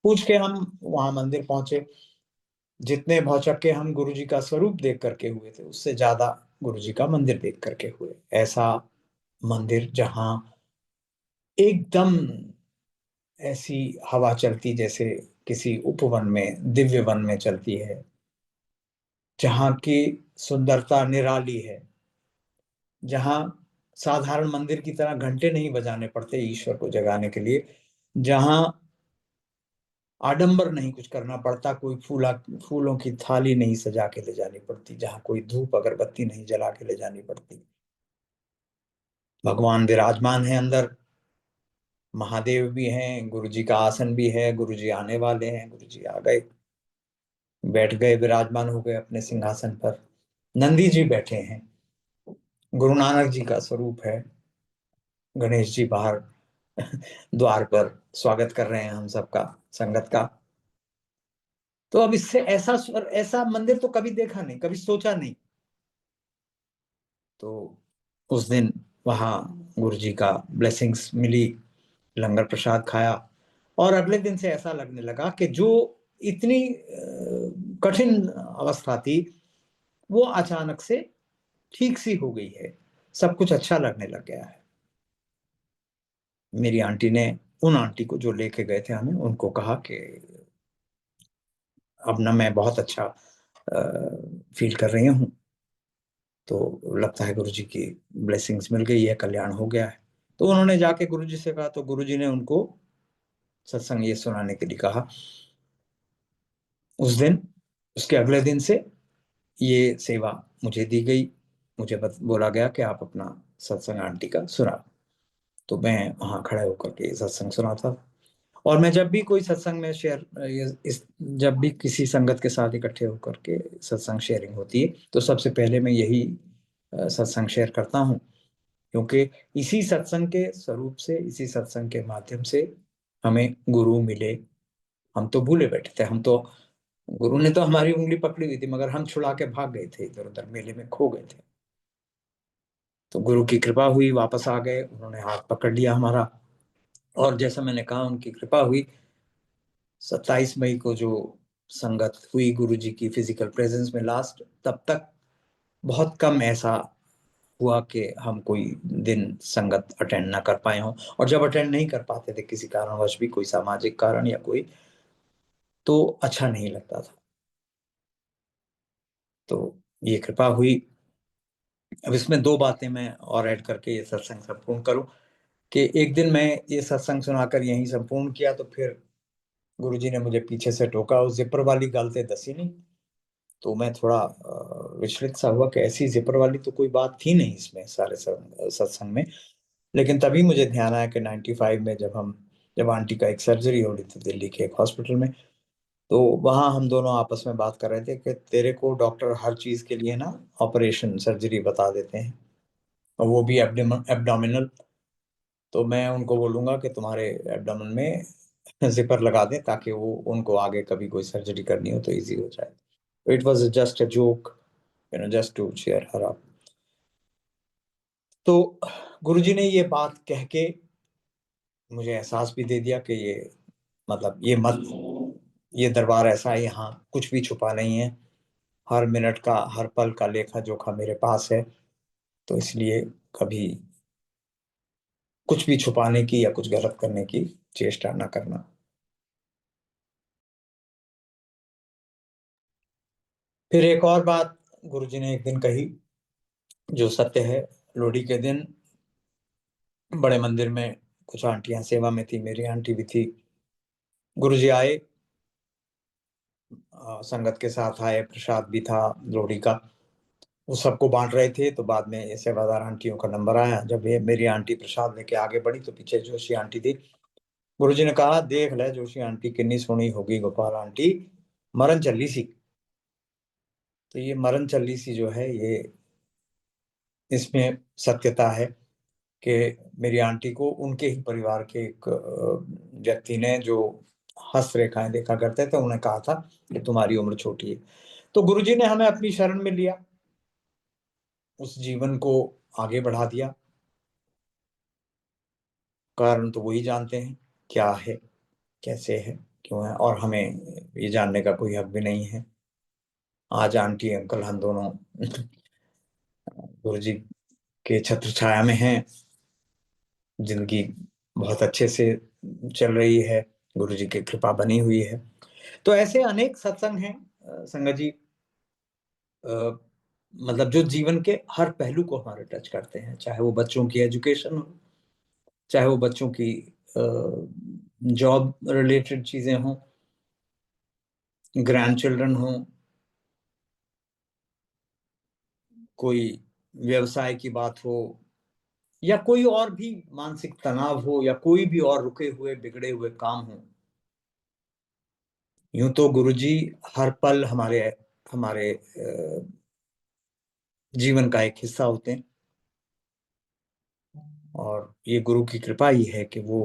पूछ के हम वहां मंदिर पहुंचे। जितने भौचक्के हम गुरुजी का स्वरूप देख करके हुए थे, उससे ज्यादा गुरुजी का मंदिर देख करके हुए। ऐसा मंदिर जहां एकदम ऐसी हवा चलती जैसे किसी उपवन में, दिव्य वन में चलती है, जहाँ की सुंदरता निराली है, जहाँ साधारण मंदिर की तरह घंटे नहीं बजाने पड़ते ईश्वर को जगाने के लिए, जहाँ आडंबर नहीं कुछ करना पड़ता, कोई फूलों की थाली नहीं सजा के ले जानी पड़ती, जहाँ कोई धूप अगरबत्ती नहीं जला के ले जानी पड़ती। भगवान विराजमान है अंदर, महादेव भी हैं, गुरुजी का आसन भी है, गुरुजी आने वाले हैं, गुरुजी आ गए, बैठ गए, विराजमान हो गए अपने सिंहासन पर। नंदी जी बैठे हैं, गुरु नानक जी का स्वरूप है, गणेश जी बाहर द्वार पर स्वागत कर रहे हैं हम सबका, संगत का। तो अब इससे ऐसा मंदिर तो कभी देखा नहीं, कभी सोचा नहीं। तो उस दिन वहां गुरु जी का ब्लेसिंग्स मिली, लंगर प्रसाद खाया, और अगले दिन से ऐसा लगने लगा कि जो इतनी कठिन अवस्था थी वो अचानक से ठीक सी हो गई है, सब कुछ अच्छा लगने लग गया है। मेरी आंटी ने उन आंटी को जो लेके गए थे हमें, उनको कहा कि अब ना मैं बहुत अच्छा फील कर रही हूँ, तो लगता है गुरुजी की ब्लेसिंग्स मिल गई है, कल्याण हो गया है। तो उन्होंने जाके गुरुजी से कहा, तो गुरुजी ने उनको सत्संग ये सुनाने के लिए कहा। उस दिन, उसके अगले दिन से ये सेवा मुझे दी गई। मुझे बोला गया कि आप अपना सत्संग आंटी का सुना। तो मैं वहां खड़े होकर के सत्संग सुनाता। और मैं जब भी कोई सत्संग में जब भी किसी संगत के साथ इकट्ठे होकर के सत्संग शेयरिंग होती है, तो सबसे पहले मैं यही सत्संग शेयर करता हूँ, क्योंकि इसी सत्संग के स्वरूप से, इसी सत्संग के माध्यम से हमें गुरु मिले। हम तो भूले बैठे थे, हम तो, गुरु ने तो हमारी उंगली पकड़ी हुई थी, मगर हम छुड़ा के भाग गए थे, इधर उधर मेले में खो गए थे। तो गुरु की कृपा हुई, वापस आ गए, उन्होंने हाथ पकड़ लिया हमारा, और जैसा मैंने कहा उनकी कृपा हुई। 27 मई को जो संगत हुई गुरु जी की फिजिकल प्रेजेंस में लास्ट, तब तक बहुत कम ऐसा हुआ कि हम कोई दिन संगत अटेंड ना कर पाए हों। और जब अटेंड नहीं कर पाते थे किसी कारणवश भी, कोई सामाजिक कारण या कोई, तो अच्छा नहीं लगता था। तो ये कृपा हुई। अब इसमें 2 बातें मैं और ऐड करके ये सत्संग संपूर्ण करूं, कि एक दिन मैं ये सत्संग सुनाकर यहीं संपूर्ण किया, तो फिर गुरुजी ने मुझे पीछे से टोका, उस जिपर वाली गलते दसी नहीं। तो मैं थोड़ा विचलित सा हुआ कि ऐसी जिपर वाली तो कोई बात थी नहीं इसमें सारे सत्संग में। लेकिन तभी मुझे ध्यान आया कि 95 में जब हम जब आंटी का एक सर्जरी हो रही थी दिल्ली के एक हॉस्पिटल में, तो वहाँ हम दोनों आपस में बात कर रहे थे कि तेरे को डॉक्टर हर चीज़ के लिए ना ऑपरेशन सर्जरी बता देते हैं, और वो भी एब्डोमिनल। तो मैं उनको बोलूँगा कि तुम्हारे एब्डोमेन में ज़िपर लगा दें, ताकि वो उनको आगे कभी कोई सर्जरी करनी हो तो ईज़ी हो जाए। तो it was just a joke, just to cheer her up. तो गुरुजी ने ये बात कह के मुझे एहसास भी दे दिया कि ये मतलब ये दरबार ऐसा है, यहाँ कुछ भी छुपा नहीं है, हर मिनट का हर पल का लेखा जोखा मेरे पास है। तो इसलिए कभी कुछ भी छुपाने की या कुछ गलत करने की चेष्टा ना करना। फिर एक और बात गुरुजी ने एक दिन कही, जो सत्य है। लोहड़ी के दिन बड़े मंदिर में कुछ आंटियां सेवा में थी, मेरी आंटी भी थी। गुरुजी आए, संगत के साथ आए, प्रसाद भी था लोहड़ी का, वो सबको बांट रहे थे। तो बाद में ये सेवादार आंटियों का नंबर आया। जब ये मेरी आंटी प्रसाद लेके आगे बढ़ी तो पीछे जोशी आंटी थी। गुरुजी ने कहा, देख ले जोशी आंटी कितनी सोहनी होगी गोपाल आंटी, मरन चली सी। तो ये मरन चली सी जो है, ये इसमें सत्यता है कि मेरी आंटी को उनके ही परिवार के एक व्यक्ति ने, जो हस्तरेखाएं देखा करते थे, उन्हें कहा था कि तुम्हारी उम्र छोटी है। तो गुरुजी ने हमें अपनी शरण में लिया, उस जीवन को आगे बढ़ा दिया। कारण तो वही जानते हैं क्या है, कैसे है, क्यों है, और हमें ये जानने का कोई हक भी नहीं है। आज आंटी अंकल हम दोनों गुरुजी के छत्र छाया में हैं, जिंदगी बहुत अच्छे से चल रही है, गुरुजी की कृपा बनी हुई है। तो ऐसे अनेक सत्संग हैं संगत जी, मतलब जो जीवन के हर पहलू को हमारे टच करते हैं, चाहे वो बच्चों की एजुकेशन हो, चाहे वो बच्चों की जॉब रिलेटेड चीजें हों, ग्रैंड चिल्ड्रन हो, कोई व्यवसाय की बात हो, या कोई और भी मानसिक तनाव हो, या कोई भी और रुके हुए बिगड़े हुए काम हो। यूं तो गुरुजी हर पल हमारे हमारे जीवन का एक हिस्सा होते हैं, और ये गुरु की कृपा ही है कि वो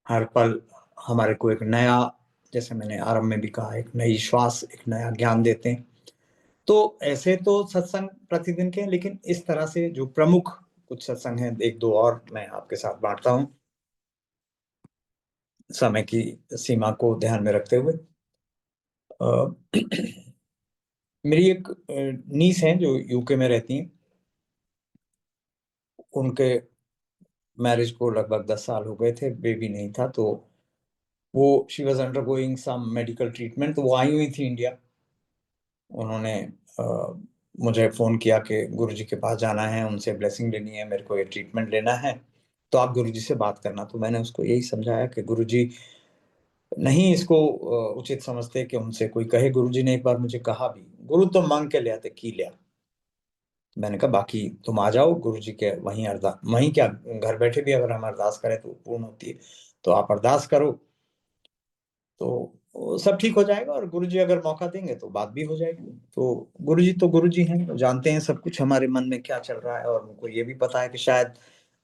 हर पल हमारे को एक नया, जैसे मैंने आरंभ में भी कहा, एक नई श्वास, एक नया ज्ञान देते हैं। तो ऐसे तो सत्संग प्रतिदिन के हैं, लेकिन इस तरह से जो प्रमुख कुछ सत्संग हैं, एक दो और मैं आपके साथ बांटता हूं, समय की सीमा को ध्यान में रखते हुए। मेरी एक नीस हैं जो यूके में रहती हैं, उनके मैरिज को लगभग 10 साल हो गए थे, बेबी नहीं था। तो वो she was undergoing some medical treatment, तो वो आई हुई थी इंडिया। उन्होंने मुझे फ़ोन किया कि गुरुजी के पास जाना है, उनसे ब्लेसिंग लेनी है, मेरे को ये ट्रीटमेंट लेना है, तो आप गुरुजी से बात करना। तो मैंने उसको यही समझाया कि गुरुजी नहीं इसको उचित समझते कि उनसे कोई कहे। गुरुजी ने एक बार मुझे कहा भी, गुरु तो मांग के लिया की लिया। मैंने कहा बाकी तुम आ जाओ, गुरुजी के वहीं अरदास, वहीं क्या घर बैठे भी अगर हम अरदास करें तो पूर्ण होती है, तो आप अरदास करो, तो सब ठीक हो जाएगा, और गुरुजी अगर मौका देंगे तो बात भी हो जाएगी। तो गुरुजी हैं, जानते हैं सब कुछ हमारे मन में क्या चल रहा है, और उनको ये भी पता है कि शायद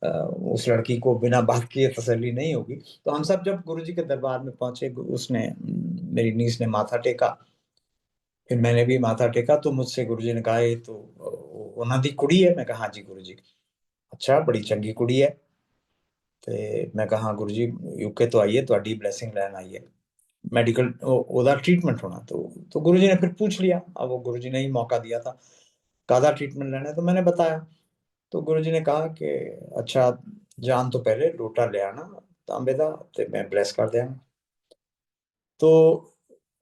उस लड़की को बिना बात किए तसल्ली नहीं होगी। तो हम सब जब गुरुजी के दरबार में पहुंचे, उसने मेरी नीस ने माथा टेका, फिर मैंने भी माथा टेका। तो मुझसे गुरुजी ने कहा, ये तो उन्हां दी कुड़ी है। मैं कहा हाँ जी गुरुजी। अच्छा, बड़ी चंगी कुड़ी है। तो मैं कहा हाँ गुरुजी, यूके तो आई है, ਤੁਹਾਡੀ ब्लैसिंग ਲੈਣ आई है, मेडिकल ओदा ट्रीटमेंट होना। तो गुरुजी ने फिर पूछ लिया, अब वो गुरुजी ने ही मौका दिया था, कादा ट्रीटमेंट लेना है, तो मैंने बताया। तो गुरुजी ने कहा कि अच्छा, जान तो पहले लोटा ले आना तांबे दा, ते मैं ब्लेस कर दिया। तो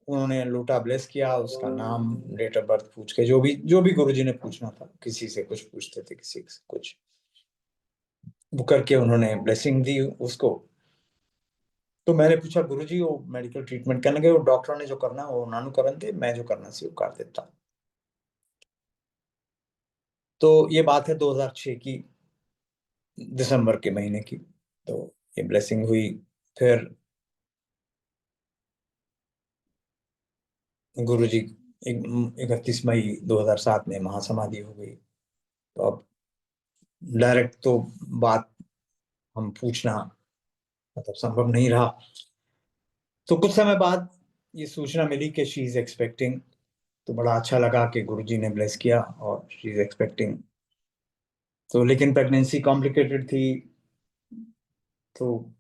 उन्होंने लोटा ब्लेस किया, उसका नाम, डेट ऑफ बर्थ पूछ के, जो भी गुरुजी ने पूछना था, किसी से कुछ पूछते थे, किसी से कुछ, वो करके उन्होंने ब्लेसिंग दी उसको। तो मैंने पूछा गुरुजी वो मेडिकल ट्रीटमेंट कहने लगे, वो डॉक्टर ने जो करना वो उन्होंने करन दे, मैं जो करना सी वो कर देता। तो ये बात है 2006 की, दिसंबर के महीने की। तो ये ब्लेसिंग हुई। फिर गुरुजी 31 मई 2007 में महासमाधि हो गई। तो अब डायरेक्ट तो बात हम पूछना मतलब संभव नहीं रहा। तो कुछ समय बाद ये सूचना मिली कि शी इज एक्सपेक्टिंग। तो बड़ा अच्छा लगा कि गुरुजी ने ब्लेस किया और शी इज एक्सपेक्टिंग। तो लेकिन प्रेगनेंसी कॉम्प्लिकेटेड थी, तो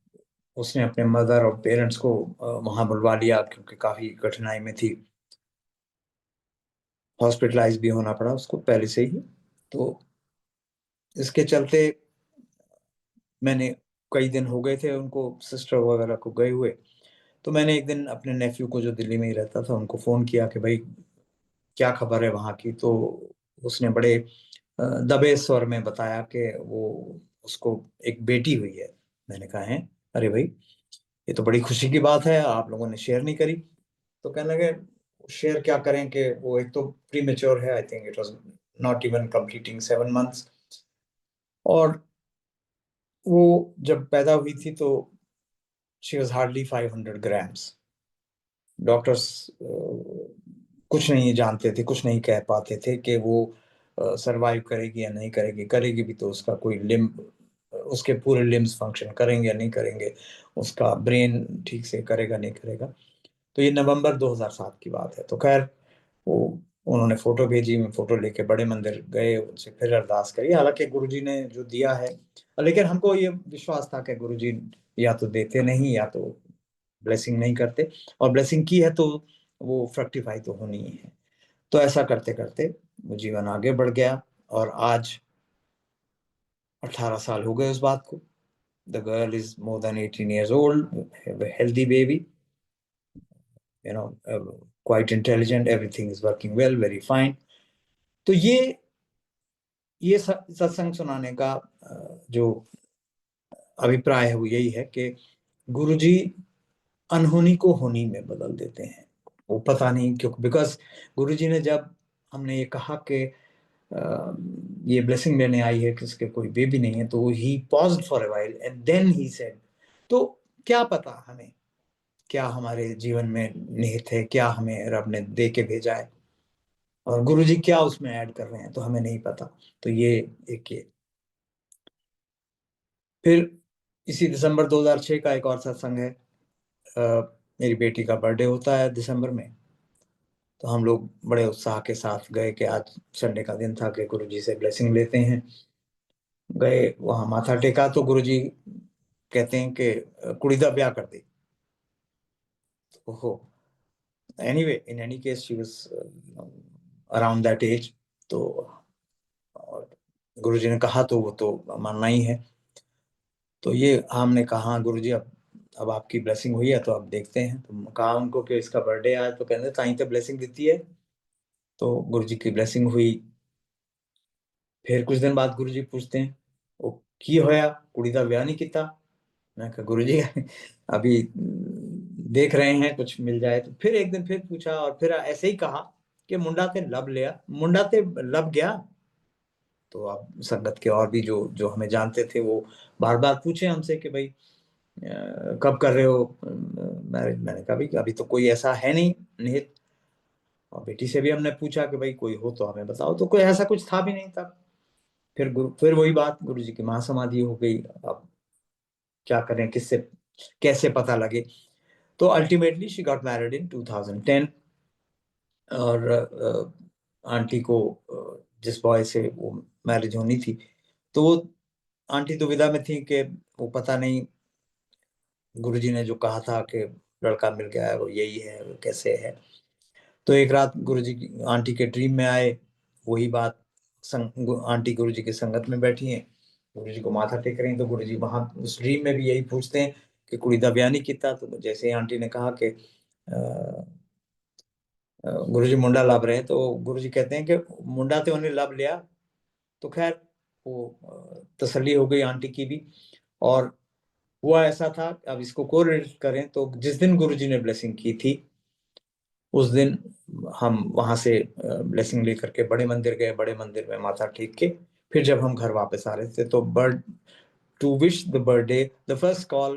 उसने अपने मदर और पेरेंट्स को वहां बुलवा लिया क्योंकि काफी कठिनाई में थी। हॉस्पिटलाइज भी होना पड़ा उसको पहले से ही। तो इसके चलते मैंने, कई दिन हो गए थे उनको सिस्टर वगैरह को गए हुए, तो मैंने एक दिन अपने नेफ्यू को जो दिल्ली में ही रहता था उनको फोन किया कि भाई क्या खबर है वहाँ की। तो उसने बड़े दबे स्वर में बताया कि वो उसको एक बेटी हुई है। मैंने कहा है, अरे भाई ये तो बड़ी खुशी की बात है, आप लोगों ने शेयर नहीं करी। तो कहने लगे शेयर क्या करें कि वो एक तो प्री मेच्योर है, I think it was not even completing 7 months. और वो जब पैदा हुई थी तो she was hardly 500 grams. Doctors कुछ नहीं जानते थे, कुछ नहीं कह पाते थे कि वो सरवाइव करेगी या नहीं करेगी। करेगी भी तो उसका कोई लिम्ब, उसके पूरे लिम्स फंक्शन करेंगे या नहीं करेंगे, उसका ब्रेन ठीक से करेगा नहीं करेगा। तो ये नवंबर 2007 की बात है। तो खैर वो उन्होंने फोटो भेजी, मैं फोटो लेके बड़े मंदिर गए, उनसे फिर अरदास करी। हालांकि गुरुजी ने जो दिया है, लेकिन हमको ये विश्वास था कि गुरुजी या तो देते नहीं या तो ब्लेसिंग नहीं करते, और ब्लेसिंग की है तो वो फ्रक्टिफाई तो होनी ही है। तो ऐसा करते करते वो जीवन आगे बढ़ गया और आज 18 साल हो गए उस बात को। The girl is more than 18 years old, healthy baby, you know, quite intelligent, everything is working well, very fine. तो ये सत्संग सुनाने का जो अभिप्राय है वो यही है कि गुरुजी अनहोनी को होनी में बदल देते हैं। वो पता नहीं क्यों, बिकॉज गुरुजी ने जब हमने ये कहा कि ये ब्लेसिंग लेने आई है किसके कोई बेबी नहीं है, तो he paused for a while and then he said. तो क्या पता हमें क्या हमारे जीवन में निहित है, क्या हमें रब ने दे के भेजा है, और गुरुजी क्या उसमें ऐड कर रहे हैं तो हमें नहीं पता। तो ये एक ये फिर इसी दिसंबर 2006 का एक और सत्संग है। मेरी बेटी का बर्थडे होता है दिसंबर में। तो हम लोग बड़े उत्साह के साथ गए कि आज संडे का दिन था कि गुरुजी से ब्लेसिंग लेते हैं। गए वहां, माथा टेका, तो गुरुजी कहते हैं कि कुड़ी दा ब्याह कर दे। ओहो, anyway in any case she was around that age. तो गुरुजी ने कहा तो वो तो मानना ही है। तो ये हमने कहा गुरुजी अब आपकी ब्लेसिंग हुई है तो अब देखते हैं। तो कहा उनको कि इसका बर्थडे आया, तो कहते ताई तो ब्लेसिंग देती है। तो गुरुजी की ब्लेसिंग हुई। फिर कुछ दिन बाद गुरुजी पूछते हैं वो की होया, कुड़ी का ब्याह नहीं किया। मैं कहा गुरुजी अभी देख रहे हैं कुछ मिल जाए। तो फिर एक दिन फिर पूछा और फिर ऐसे ही कहा कि मुंडा ते लब लिया, मुंडा ते लब गया। तो अब संगत के और भी जो जो हमें जानते थे वो बार बार पूछे हमसे कि भाई कब कर रहे हो मैरिज। मैंने कहा भाई अभी तो कोई ऐसा है नहीं निहित। और बेटी से भी हमने पूछा कि भाई कोई हो तो हमें बताओ, तो कोई ऐसा कुछ था भी नहीं था। फिर वही बात, गुरु जी की महासमाधि हो गई। अब क्या करें, किससे कैसे पता लगे। तो ultimately she got married in 2010। और आंटी को जिस बॉय से वो मैरिज होनी थी, तो वो आंटी दुविधा में थी कि वो पता नहीं गुरुजी ने जो कहा था कि लड़का मिल गया है वो यही है, वो कैसे है। तो एक रात गुरुजी की आंटी के ड्रीम में आए, वही बात आंटी गुरुजी की संगत में बैठी हैं, गुरुजी को माथा टेक रही हैं। तो गुरुजी वहां उस ड्रीम में भी यही पूछते हैं कि कुड़ी दा ब्याह नहीं किया। तो जैसे ही आंटी ने कहा कि गुरुजी मुंडा लब रहे हैं, तो गुरुजी कहते हैं कि मुंडा तो उन्हें लब लिया। तो खैर वो तसल्ली हो गई आंटी की भी। और हुआ ऐसा था, अब इसको कोरिलेट करें तो जिस दिन गुरुजी ने ब्लेसिंग की थी उस दिन हम वहां से ब्लेसिंग लेकर के बड़े मंदिर गए। बड़े मंदिर में माथा टेक के फिर जब हम घर वापस आ रहे थे तो bird to wish the birthday. The first call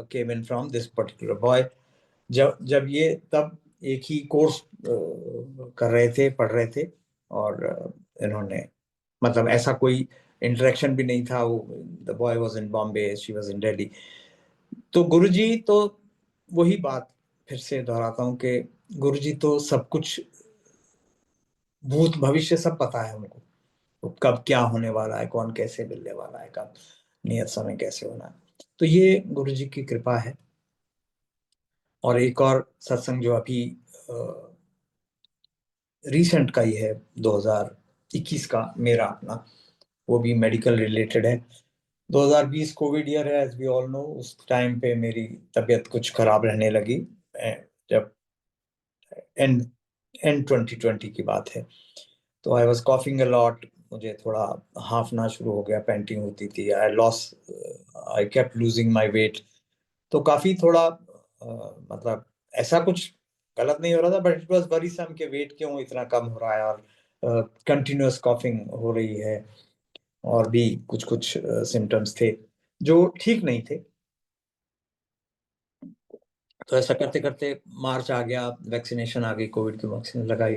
came in from this particular boy. जब ये तब एक ही कोर्स कर रहे थे, पढ़ रहे थे, और इन्होंने मतलब ऐसा कोई इंटरेक्शन भी नहीं था. वो the boy was in Bombay, she was in Delhi. तो गुरुजी तो वही बात फिर से दोहराता हूँ कि गुरुजी तो सब कुछ, भूत भविष्य सब पता है उनको. तो कब क्या होने वाला है, कौन कैसे मिलने वाला है, कब नियत समय कैसे होना है. तो ये गुरुजी की कृपा है. और एक और सत्संग जो अभी रिसेंट का ही है, 2021 का, मेरा अपना, वो भी मेडिकल रिलेटेड है. 2020 कोविड ईयर है, एज वी ऑल नो. उस टाइम पे मेरी तबीयत कुछ खराब रहने लगी, जब एंड एंड 2020 की बात है. तो I was coughing a lot. मुझे थोड़ा हाफना शुरू हो गया, पेंटिंग होती थी. I kept losing my weight. तो काफी थोड़ा मतलब ऐसा कुछ गलत नहीं हो रहा था, बट इट वाज वरीसम के वेट क्यों इतना कम हो रहा है, और कंटिन्यूअस कॉफिंग हो रही है, और भी कुछ कुछ सिम्टम्स थे जो ठीक नहीं थे. तो ऐसा करते करते मार्च आ गया, वैक्सीनेशन आ गई, कोविड की वैक्सीन लगाई.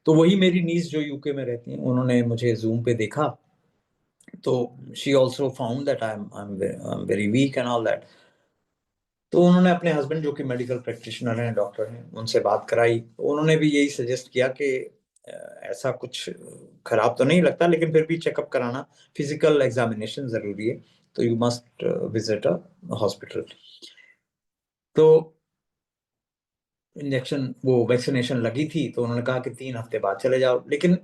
तो वही मेरी नीस जो यूके में रहती हैं, उन्होंने मुझे जूम पे देखा. तो she also found that I am very weak and all that. तो उन्होंने अपने हस्बैंड जो कि मेडिकल प्रैक्टिशनर हैं, डॉक्टर हैं, उनसे बात कराई. उन्होंने भी यही सजेस्ट किया कि ऐसा कुछ खराब तो नहीं लगता, लेकिन फिर भी चेकअप कराना, फिजिकल एग्जामिनेशन जरूरी है, तो you must visit a hospital. तो इंजेक्शन, वो वैक्सीनेशन लगी थी, तो उन्होंने कहा कि 3 हफ्ते बाद चले जाओ. लेकिन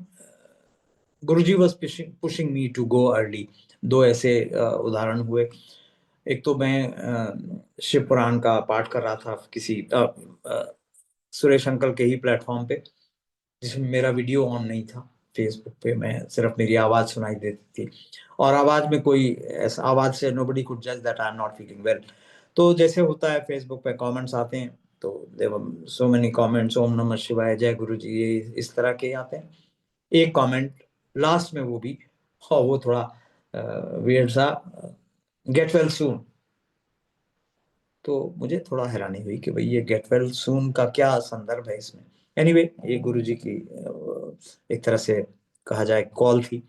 Guruji was pushing me to go early. दो ऐसे उदाहरण हुए. एक तो मैं शिव पुराण का पाठ कर रहा था किसी सुरेश अंकल के ही प्लेटफॉर्म पे, जिसमें मेरा वीडियो ऑन नहीं था. फेसबुक पे मैं सिर्फ मेरी आवाज सुनाई देती थी, और आवाज में कोई ऐसा, आवाज से नोबडी कुड जज that I am not feeling well. तो जैसे होता है फेसबुक पे कमेंट्स आते हैं, तो देवर सो मेनी कमेंट्स, ओम नमः शिवाय, जय गुरु जी, ये इस तरह के आते हैं. एक कमेंट लास्ट में, वो भी, हाँ, वो थोड़ा वियर्ड सा, गेट वेल सून. तो मुझे थोड़ा हैरानी हुई कि भाई ये गेट वेल सून का क्या संदर्भ है इसमें. एनीवे ये गुरुजी की एक तरह से कहा जाए कॉल थी.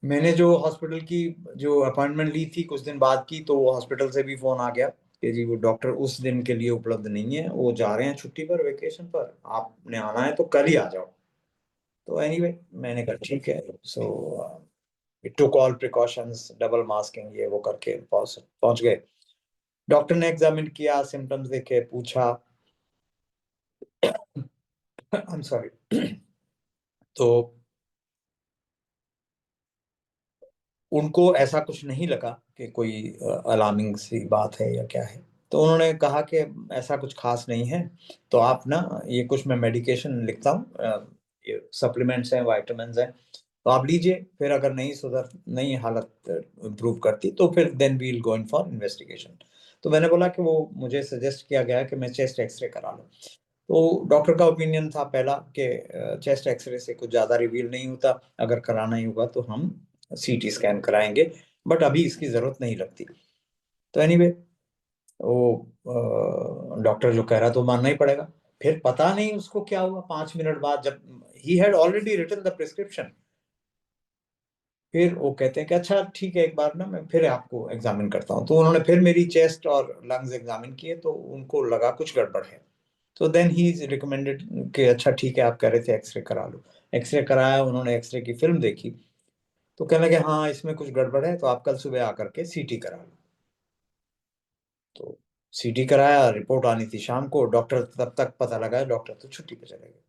मैंने जो हॉस्पिटल की जो अपॉइंटमेंट ली थी कुछ दिन बाद की, तो वो हॉस्पिटल से भी फोन आ गया कि जी वो डॉक्टर उस दिन के लिए उपलब्ध नहीं है, वो जा रहे हैं छुट्टी पर, वेकेशन पर, आपने आना है तो कल ही आ जाओ. तो एनीवे मैंने कहा ठीक है. So took all precautions, double masking, ये वो करके पहुंच गए. डॉक्टर ने एग्जामिन किया, सिम्टम्स देखे, पूछा. I am sorry. तो उनको ऐसा कुछ नहीं लगा कि कोई अलार्मिंग सी बात है या क्या है. तो उन्होंने कहा कि ऐसा कुछ खास नहीं है, तो आप ना, ये कुछ मैं मेडिकेशन लिखता हूँ, ये सप्लीमेंट्स हैं, वाइटामिन हैं, तो आप लीजिए. फिर अगर नहीं हालत इम्प्रूव करती, तो फिर then we'll go in for investigation. तो मैंने बोला कि वो मुझे सजेस्ट किया गया है कि मैं चेस्ट एक्सरे करा लूँ. तो डॉक्टर का ओपिनियन था पहला कि चेस्ट एक्सरे से कुछ ज़्यादा रिवील नहीं होता, अगर कराना ही होगा तो हम सीटी स्कैन कराएंगे, बट अभी इसकी ज़रूरत नहीं लगती. तो एनीवे वो डॉक्टर जो कह रहा तो मानना ही पड़ेगा. फिर पता नहीं उसको क्या हुआ, 5 मिनट बाद, जब he had already written the prescription, फिर वो कहते हैं कि अच्छा ठीक है, एक बार ना मैं फिर आपको एग्जामिन करता हूँ. तो उन्होंने फिर मेरी चेस्ट और लंग्स एग्जामिन किए, तो उनको लगा कुछ गड़बड़ है. तो देन ही रिकमेंडेड कि अच्छा ठीक है, आप कह रहे थे एक्सरे करा लो. एक्सरे कराया, उन्होंने एक्सरे की फिल्म देखी, तो कहने लगे हाँ इसमें कुछ गड़बड़ है, तो आप कल सुबह आकर के सीटी करा लो. तो सीटी कराया, रिपोर्ट आनी थी शाम को. डॉक्टर तब तक पता लगा, डॉक्टर तो छुट्टी पे चले गए.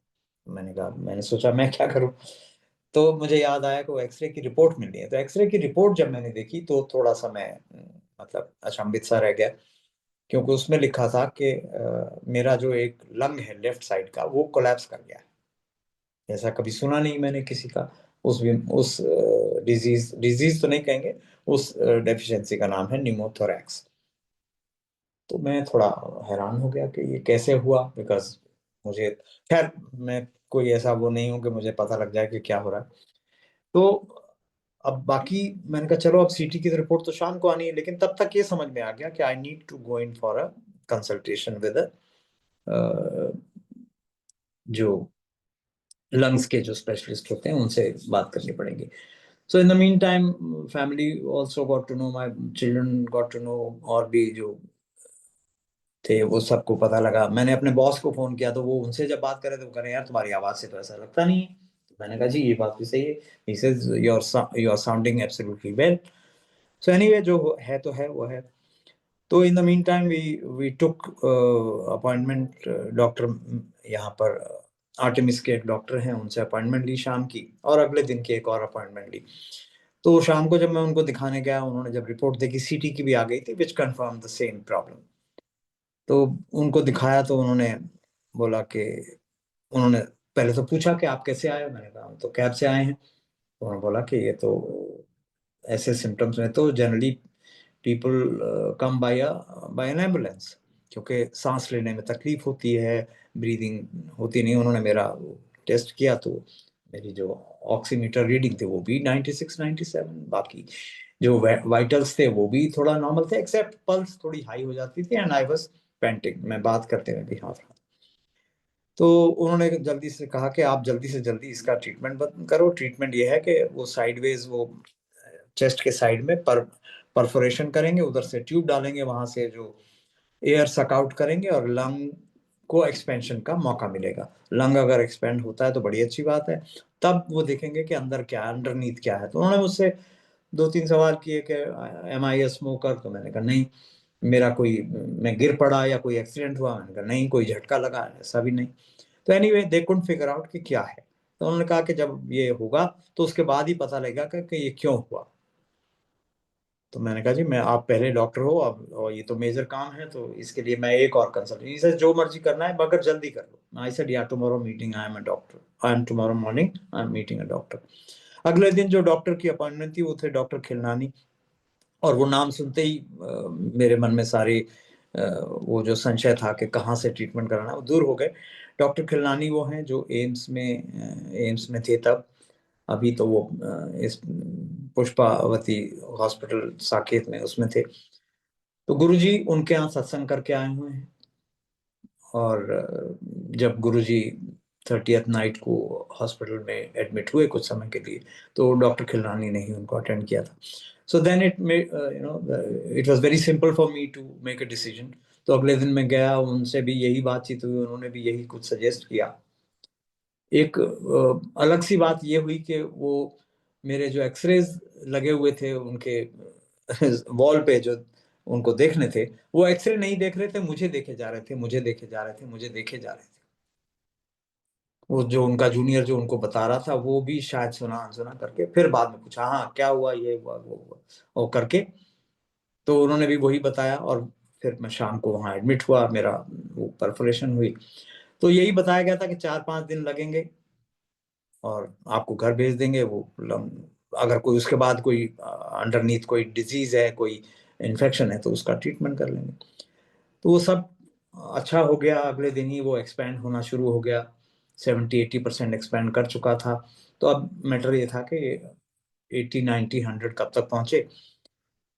मैंने सोचा मैं क्या करूं. तो मुझे याद आया कि वो एक्सरे की रिपोर्ट मिलनी है. तो एक्सरे की रिपोर्ट जब मैंने देखी, तो थोड़ा सा मैं मतलब अचंभित सा रह गया, क्योंकि उसमें लिखा था कि मेरा जो एक लंग है लेफ्ट साइड का, वो कोलैप्स कर गया है. ऐसा कभी सुना नहीं मैंने किसी का. उस डिजीज तो नहीं कहेंगे, उस डेफिशिएंसी का नाम है निमोथोरैक्स. तो मैं थोड़ा हैरान हो गया कि ये कैसे हुआ, बिकॉज मुझे, खैर, मैं कोई ऐसा वो नहीं हूं कि मुझे पता लग जाए कि क्या हो रहा है. तो अब बाकी मैंने कहा चलो अब सीटी की रिपोर्ट तो शाम को आनी है, लेकिन तब तक ये समझ में आ गया कि I need to go in for a consultation with जो लंग्स के जो स्पेशलिस्ट होते हैं उनसे बात करनी पड़ेगी। So in the mean time family also got to know, my children got to know, और भी जो थे वो सबको पता लगा। मैंने अपने बॉस को फोन किया तो वो उनसे जब बात करे तो वो कह रहे यार तुम्हारी आवाज से तो ऐसा लगता नहीं है। तो मैंने कहा जी ये बात भी सही है। He says you are sounding absolutely well. So anyway जो है तो है वो है। तो in the mean time we took appointment, doctor यहाँ पर आर्टेमिस के एक डॉक्टर हैं उनसे अपॉइंटमेंट ली शाम की, और अगले दिन की एक और अपॉइंटमेंट ली। तो शाम को जब मैं उनको दिखाने गया, उन्होंने जब रिपोर्ट देखी सीटी की भी आ गई थी विच कंफर्म द सेम प्रॉब्लम। तो उनको दिखाया तो उन्होंने बोला कि, उन्होंने पहले तो पूछा कि आप कैसे आए हो, मैंने कहा हम तो कैब से आए हैं। तो उन्होंने बोला कि ये तो ऐसे सिम्टम्स में तो generally people come by N ambulance, क्योंकि सांस लेने में तकलीफ होती है, ब्रीदिंग होती नहीं। उन्होंने मेरा टेस्ट किया तो मेरी जो ऑक्सीमीटर रीडिंग थी वो भी 96 97, बाकी जो वाइटल्स थे वो भी थोड़ा नॉर्मल थे, एक्सेप्ट पल्स थोड़ी हाई हो जाती थी एंड आई वाज पेंटिंग, मैं बात करते हुए भी हाफ। तो उन्होंने जल्दी से कहा कि आप जल्दी से जल्दी इसका ट्रीटमेंट करो। ट्रीटमेंट ये है कि वो साइडवेज, वो चेस्ट के साइड में परफोरेशन करेंगे, उधर से ट्यूब डालेंगे, वहां से जो एयर सक आउट करेंगे और लंग को एक्सपेंशन का मौका मिलेगा। लंग अगर एक्सपेंड होता है तो बड़ी अच्छी बात है, तब वो देखेंगे कि अंदर क्या है, अंडरनीथ क्या है। तो उन्होंने मुझसे दो तीन सवाल किए कि एम आई ए स्मोकर, तो मैंने कहा नहीं। मेरा कोई, मैं गिर पड़ा या कोई एक्सीडेंट हुआ, मैंने कहा नहीं। कोई झटका लगा, ऐसा भी नहीं। तो anyway they couldn't figure out कि क्या है। तो उन्होंने कहा कि जब ये होगा तो उसके बाद ही पता लगेगा कि ये क्यों हुआ। तो मैंने कहा जी मैं, आप पहले डॉक्टर हो अब, और ये तो मेजर काम है, तो इसके लिए मैं एक और कंसल्टेंट, इसे जो मर्जी करना है मगर जल्दी कर लो। आई सेड या tomorrow meeting, I am a doctor, I am tomorrow morning I am meeting a doctor. अगले दिन जो डॉक्टर की अपॉइंटमेंट थी वो थे डॉक्टर खिलनानी, और वो नाम सुनते ही मेरे मन में सारे वो जो संशय था कि कहाँ से ट्रीटमेंट कराना, वो दूर हो गए। डॉक्टर खिलनानी वो हैं जो एम्स में थे तब। अभी तो वो इस पुष्पावती हॉस्पिटल साकेत में उसमें थे। तो गुरुजी उनके यहाँ सत्संग करके आए हुए हैं, और जब गुरुजी 30th नाइट को हॉस्पिटल में एडमिट हुए कुछ समय के लिए, तो डॉक्टर खिलरानी ने ही उनको अटेंड किया था। So then it it was very simple for me to make a decision. तो अगले दिन मैं गया, उनसे भी यही बातचीत हुई, उन्होंने भी यही कुछ सजेस्ट किया। एक अलग सी बात ये हुई कि वो मेरे जो एक्सरेज लगे हुए थे उनके वॉल पे, जो उनको देखने थे, वो एक्सरे नहीं देख रहे थे, मुझे देखे जा रहे थे, मुझे देखे जा रहे थे, मुझे देखे जा रहे थे। वो जो उनका जूनियर जो उनको बता रहा था वो भी शायद सुना अनसुना करके फिर बाद में पूछा हाँ क्या हुआ, ये हुआ वो हुआ और करके। तो उन्होंने भी वही बताया, और फिर मैं शाम को वहाँ एडमिट हुआ, मेरा वो परफोरेशन हुई। तो यही बताया गया था कि 4-5 दिन लगेंगे और आपको घर भेज देंगे। वो अगर कोई उसके बाद कोई अंडरनीथ कोई डिजीज है, कोई इन्फेक्शन है, तो उसका ट्रीटमेंट कर लेंगे। तो वो सब अच्छा हो गया। अगले दिन ही वो एक्सपैंड होना शुरू हो गया, 70-80% एक्सपैंड कर चुका था। तो अब मैटर ये था कि 80-90-100 कब तक पहुंचे,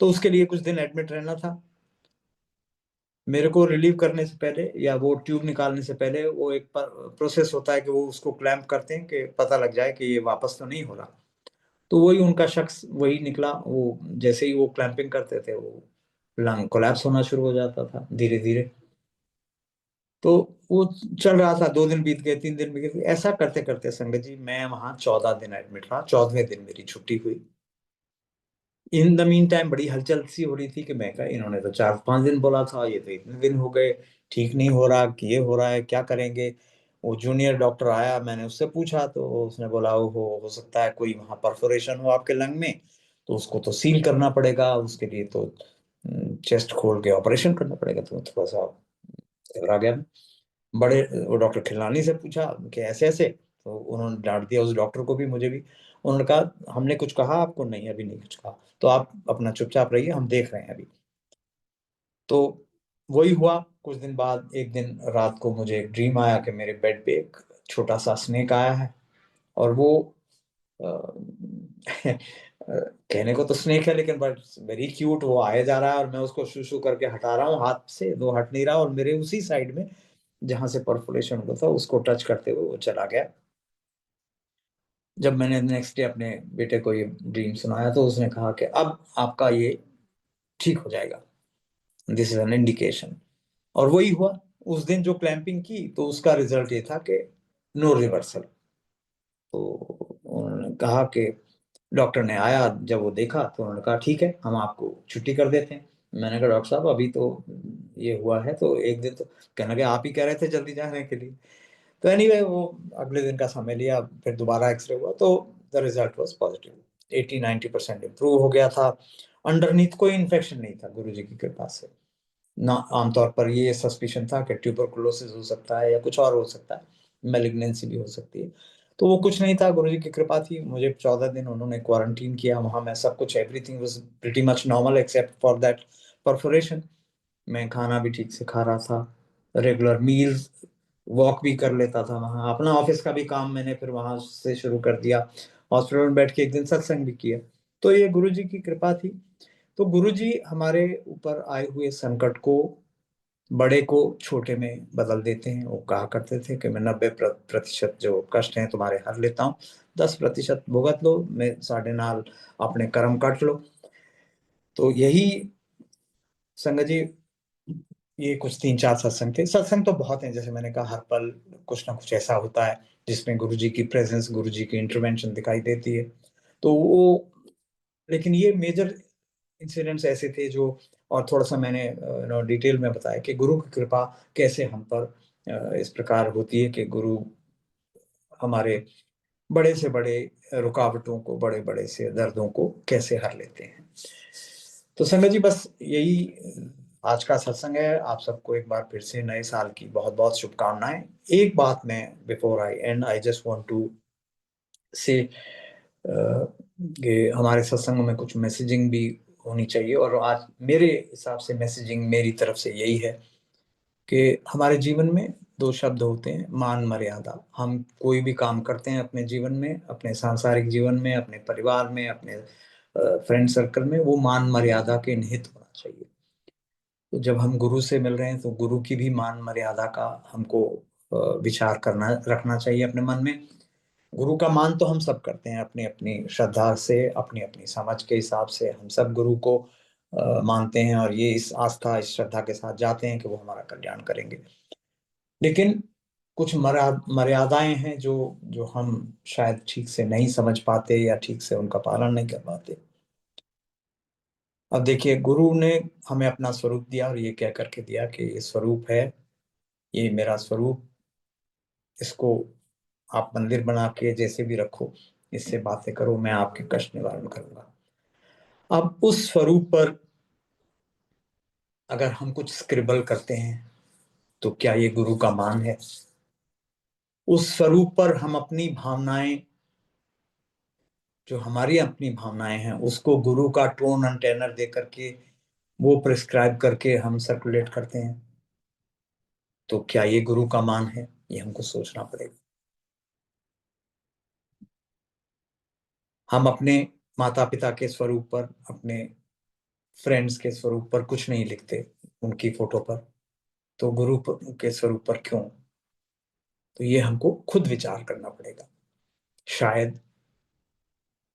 तो उसके लिए कुछ दिन एडमिट रहना था। मेरे को रिलीव करने से पहले या वो ट्यूब निकालने से पहले वो एक प्रोसेस होता है कि वो उसको क्लैंप करते हैं कि पता लग जाए कि ये वापस तो नहीं हो रहा। तो वही उनका शख्स वही निकला। वो जैसे ही वो क्लैंपिंग करते थे, वो लंग कोलैप्स होना शुरू हो जाता था धीरे धीरे। तो वो चल रहा था, 2 दिन बीत गए, 3 दिन बीत गए, ऐसा करते करते संगत जी मैं वहां 14 दिन एडमिट रहा। 14वें दिन मेरी छुट्टी हुई। इन द मीन टाइम बड़ी हलचल सी हो रही थी कि मैं कहा इन्होंने तो 4-5 दिन बोला था, ये तो इतने दिन हो गए, ठीक नहीं हो रहा, कि ये हो रहा है, क्या करेंगे। वो जूनियर डॉक्टर आया, मैंने उससे पूछा तो उसने बोला हो सकता है कोई वहां परफोरेशन हो आपके लंग में, तो उसको तो सील करना पड़ेगा, उसके लिए तो चेस्ट खोल के ऑपरेशन करना पड़ेगा। तो थोड़ा सा घबरा गया मैं। बड़े वो डॉक्टर खिलनानी से पूछा कि ऐसे ऐसे, तो उन्होंने डांट दिया उस डॉक्टर को भी मुझे भी। उन्होंने कहा हमने कुछ कहा आपको? नहीं अभी नहीं कुछ कहा, तो आप अपना चुपचाप रहिए, हम देख रहे हैं अभी। तो वही हुआ। कुछ दिन बाद एक दिन रात को मुझे एक ड्रीम आया कि मेरे बेड पे एक छोटा सा स्नेक आया है, और वो कहने को तो स्नेक है, लेकिन बट वेरी क्यूट। वो आया जा रहा है और मैं उसको शू शू करके हटा रहा हूँ हाथ से, वो हट नहीं रहा, और मेरे उसी साइड में जहां से परफोरेशन हुआ था उसको टच करते हुए वो चला गया। जब मैंने नेक्स्ट डे अपने बेटे को ये ड्रीम सुनाया तो उसने कहा कि अब आपका ये ठीक हो जाएगा, दिस इज एन इंडिकेशन। और वही हुआ। उस दिन जो क्लैंपिंग की तो उसका रिजल्ट ये था कि नो रिवर्सल। तो उन्होंने कहा कि डॉक्टर ने आया, जब वो देखा तो उन्होंने कहा ठीक है, हम आपको छुट्टी कर देते हैं। मैंने कहा डॉक्टर साहब अभी तो ये हुआ है तो एक दिन तो, कहने लगे आप ही कह रहे थे जल्दी जाने के लिए। तो एनीवे वो अगले दिन का समय लिया, फिर दोबारा एक्सरे हुआ तो the result was positive. 80-90% improve हो गया था। अंडरनीथ कोई इन्फेक्शन नहीं था गुरुजी की कृपा से ना। आमतौर पर ये सस्पिशन था कि ट्यूबरकुलोसिस हो सकता है या कुछ और हो सकता है, मेलिग्नेंसी भी हो सकती है। तो वो कुछ नहीं था, गुरुजी की कृपा थी। मुझे 14 दिन उन्होंने क्वारंटीन किया वहां। मैं सब कुछ, everything was pretty much normal except for that perforation. मैं खाना भी ठीक से खा रहा था, रेगुलर मील्स, वॉक भी कर लेता था वहाँ। अपना ऑफिस का भी काम मैंने फिर वहां से शुरू कर दिया। हॉस्पिटल में बैठ के एक दिन सत्संग भी किया। तो ये गुरुजी की कृपा थी। तो गुरुजी हमारे ऊपर आए हुए संकट को, बड़े को छोटे में बदल देते हैं। वो कहा करते थे कि मैं 90% जो कष्ट हैं तुम्हारे हर लेता हूँ, 10% भुगत लो, मैं 9.5 अपने कर्म काट लो। तो यही संगत जी, ये कुछ 3-4 सत्संग थे। सत्संग तो बहुत हैं, जैसे मैंने कहा हर पल कुछ ना कुछ ऐसा होता है जिसमें गुरु जी की प्रेजेंस, गुरु जी की इंटरवेंशन दिखाई देती है। तो वो, लेकिन ये मेजर इंसिडेंट्स ऐसे थे जो, और थोड़ा सा मैंने डिटेल में बताया कि गुरु की कृपा कैसे हम पर इस प्रकार होती है कि गुरु हमारे बड़े से बड़े रुकावटों को, बड़े बड़े से दर्दों को कैसे हर लेते हैं। तो संगत जी बस यही आज का सत्संग है। आप सबको एक बार फिर से नए साल की बहुत बहुत शुभकामनाएं। एक बात मैं, before I end, I just want to say कि हमारे सत्संग में कुछ मैसेजिंग भी होनी चाहिए, और आज मेरे हिसाब से मैसेजिंग मेरी तरफ से यही है कि हमारे जीवन में दो शब्द होते हैं, मान मर्यादा। हम कोई भी काम करते हैं अपने जीवन में, अपने सांसारिक जीवन में, अपने परिवार में, अपने फ्रेंड सर्कल में, वो मान मर्यादा के निहित होना चाहिए। तो जब हम गुरु से मिल रहे हैं तो गुरु की भी मान मर्यादा का हमको विचार करना, रखना चाहिए अपने मन में। गुरु का मान तो हम सब करते हैं अपनी अपनी श्रद्धा से, अपनी अपनी समझ के हिसाब से हम सब गुरु को मानते हैं, और ये इस आस्था, इस श्रद्धा के साथ जाते हैं कि वो हमारा कल्याण करेंगे। लेकिन कुछ मर्यादाएं हैं जो जो हम शायद ठीक से नहीं समझ पाते या ठीक से उनका पालन नहीं कर पाते। अब देखिए, गुरु ने हमें अपना स्वरूप दिया और ये कह करके दिया कि ये स्वरूप है, ये मेरा स्वरूप, इसको आप मंदिर बना के जैसे भी रखो, इससे बातें करो, मैं आपके कष्ट निवारण करूंगा। अब उस स्वरूप पर अगर हम कुछ स्क्रिबल करते हैं तो क्या ये गुरु का मान है? उस स्वरूप पर हम अपनी भावनाएं, जो हमारी अपनी भावनाएं हैं, उसको गुरु का टोन एंड टेनर दे करके, वो प्रिस्क्राइब करके हम सर्कुलेट करते हैं, तो क्या ये गुरु का मान है? ये हमको सोचना पड़ेगा। हम अपने माता पिता के स्वरूप पर, अपने फ्रेंड्स के स्वरूप पर कुछ नहीं लिखते उनकी फोटो पर, तो के स्वरूप पर क्यों? तो ये हमको खुद विचार करना पड़ेगा। शायद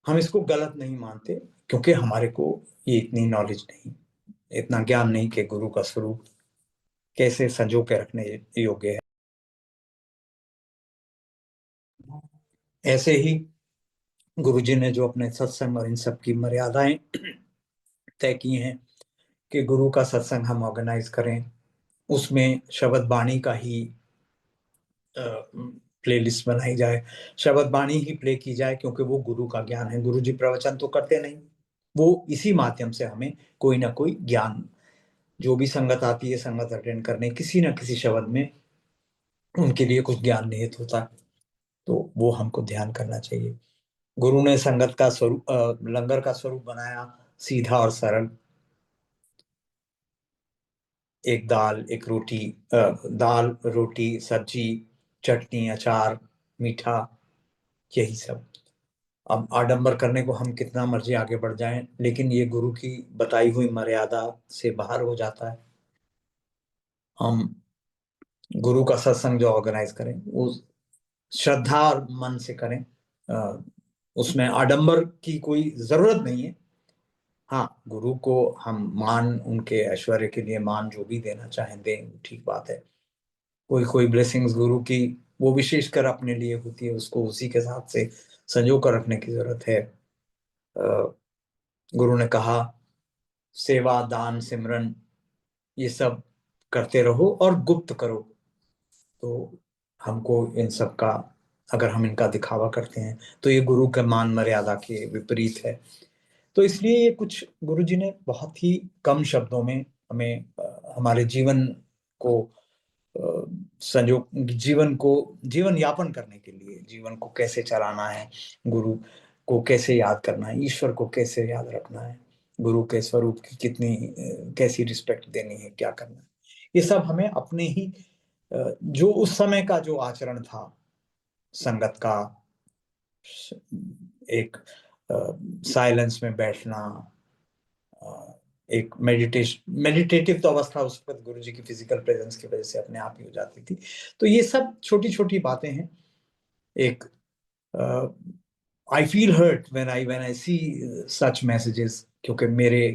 हम इसको गलत नहीं मानते, क्योंकि हमारे को ये इतनी नॉलेज नहीं, इतना ज्ञान नहीं कि गुरु का स्वरूप कैसे संजो के रखने योग्य है। ऐसे ही गुरुजी ने जो अपने सत्संग और इन सब की मर्यादाएं तय की हैं कि गुरु का सत्संग हम ऑर्गेनाइज करें, उसमें शब्द बाणी का ही प्लेलिस्ट बनाई जाए, शब्द बाणी ही प्ले की जाए, क्योंकि वो गुरु का ज्ञान है। गुरु जी प्रवचन तो करते नहीं, वो इसी माध्यम से हमें कोई ना कोई ज्ञान, जो भी संगत आती है संगत अटेंड करने, किसी ना किसी शब्द में उनके लिए कुछ ज्ञान निहित होता है, तो वो हमको ध्यान करना चाहिए। गुरु ने संगत का स्वरूप, लंगर का स्वरूप बनाया सीधा और सरल। एक दाल, एक रोटी, दाल रोटी, सब्जी, चटनी, अचार, मीठा, यही सब। अब आडंबर करने को हम कितना मर्जी आगे बढ़ जाएं, लेकिन ये गुरु की बताई हुई मर्यादा से बाहर हो जाता है। हम गुरु का सत्संग जो ऑर्गेनाइज करें वो श्रद्धा और मन से करें, उसमें आडंबर की कोई जरूरत नहीं है। हाँ, गुरु को हम मान, उनके ऐश्वर्य के लिए मान जो भी देना चाहें दें, ठीक बात है। कोई कोई ब्लेसिंग्स गुरु की वो विशेषकर अपने लिए होती है, उसको उसी के साथ से संजो कर रखने की जरूरत है। गुरु ने कहा सेवा दान सिमरन ये सब करते रहो और गुप्त करो। तो हमको इन सब का, अगर हम इनका दिखावा करते हैं तो ये गुरु के मान मर्यादा के विपरीत है। तो इसलिए ये कुछ गुरुजी ने बहुत ही कम शब्दों में हमें हमारे जीवन को जीवन यापन करने के लिए, जीवन को कैसे चलाना है, गुरु को कैसे याद करना है, ईश्वर को कैसे याद रखना है, गुरु के स्वरूप की कितनी कैसी रिस्पेक्ट देनी है, क्या करना है, ये सब हमें अपने ही जो उस समय का जो आचरण था संगत का, एक साइलेंस में बैठना, एक मेडिटेटिव तो अवस्था उस वक्त गुरु जी की फिजिकल प्रेजेंस की वजह से अपने आप ही हो जाती थी। तो ये सब छोटी छोटी बातें हैं। एक I feel hurt when I see such messages, क्योंकि मेरे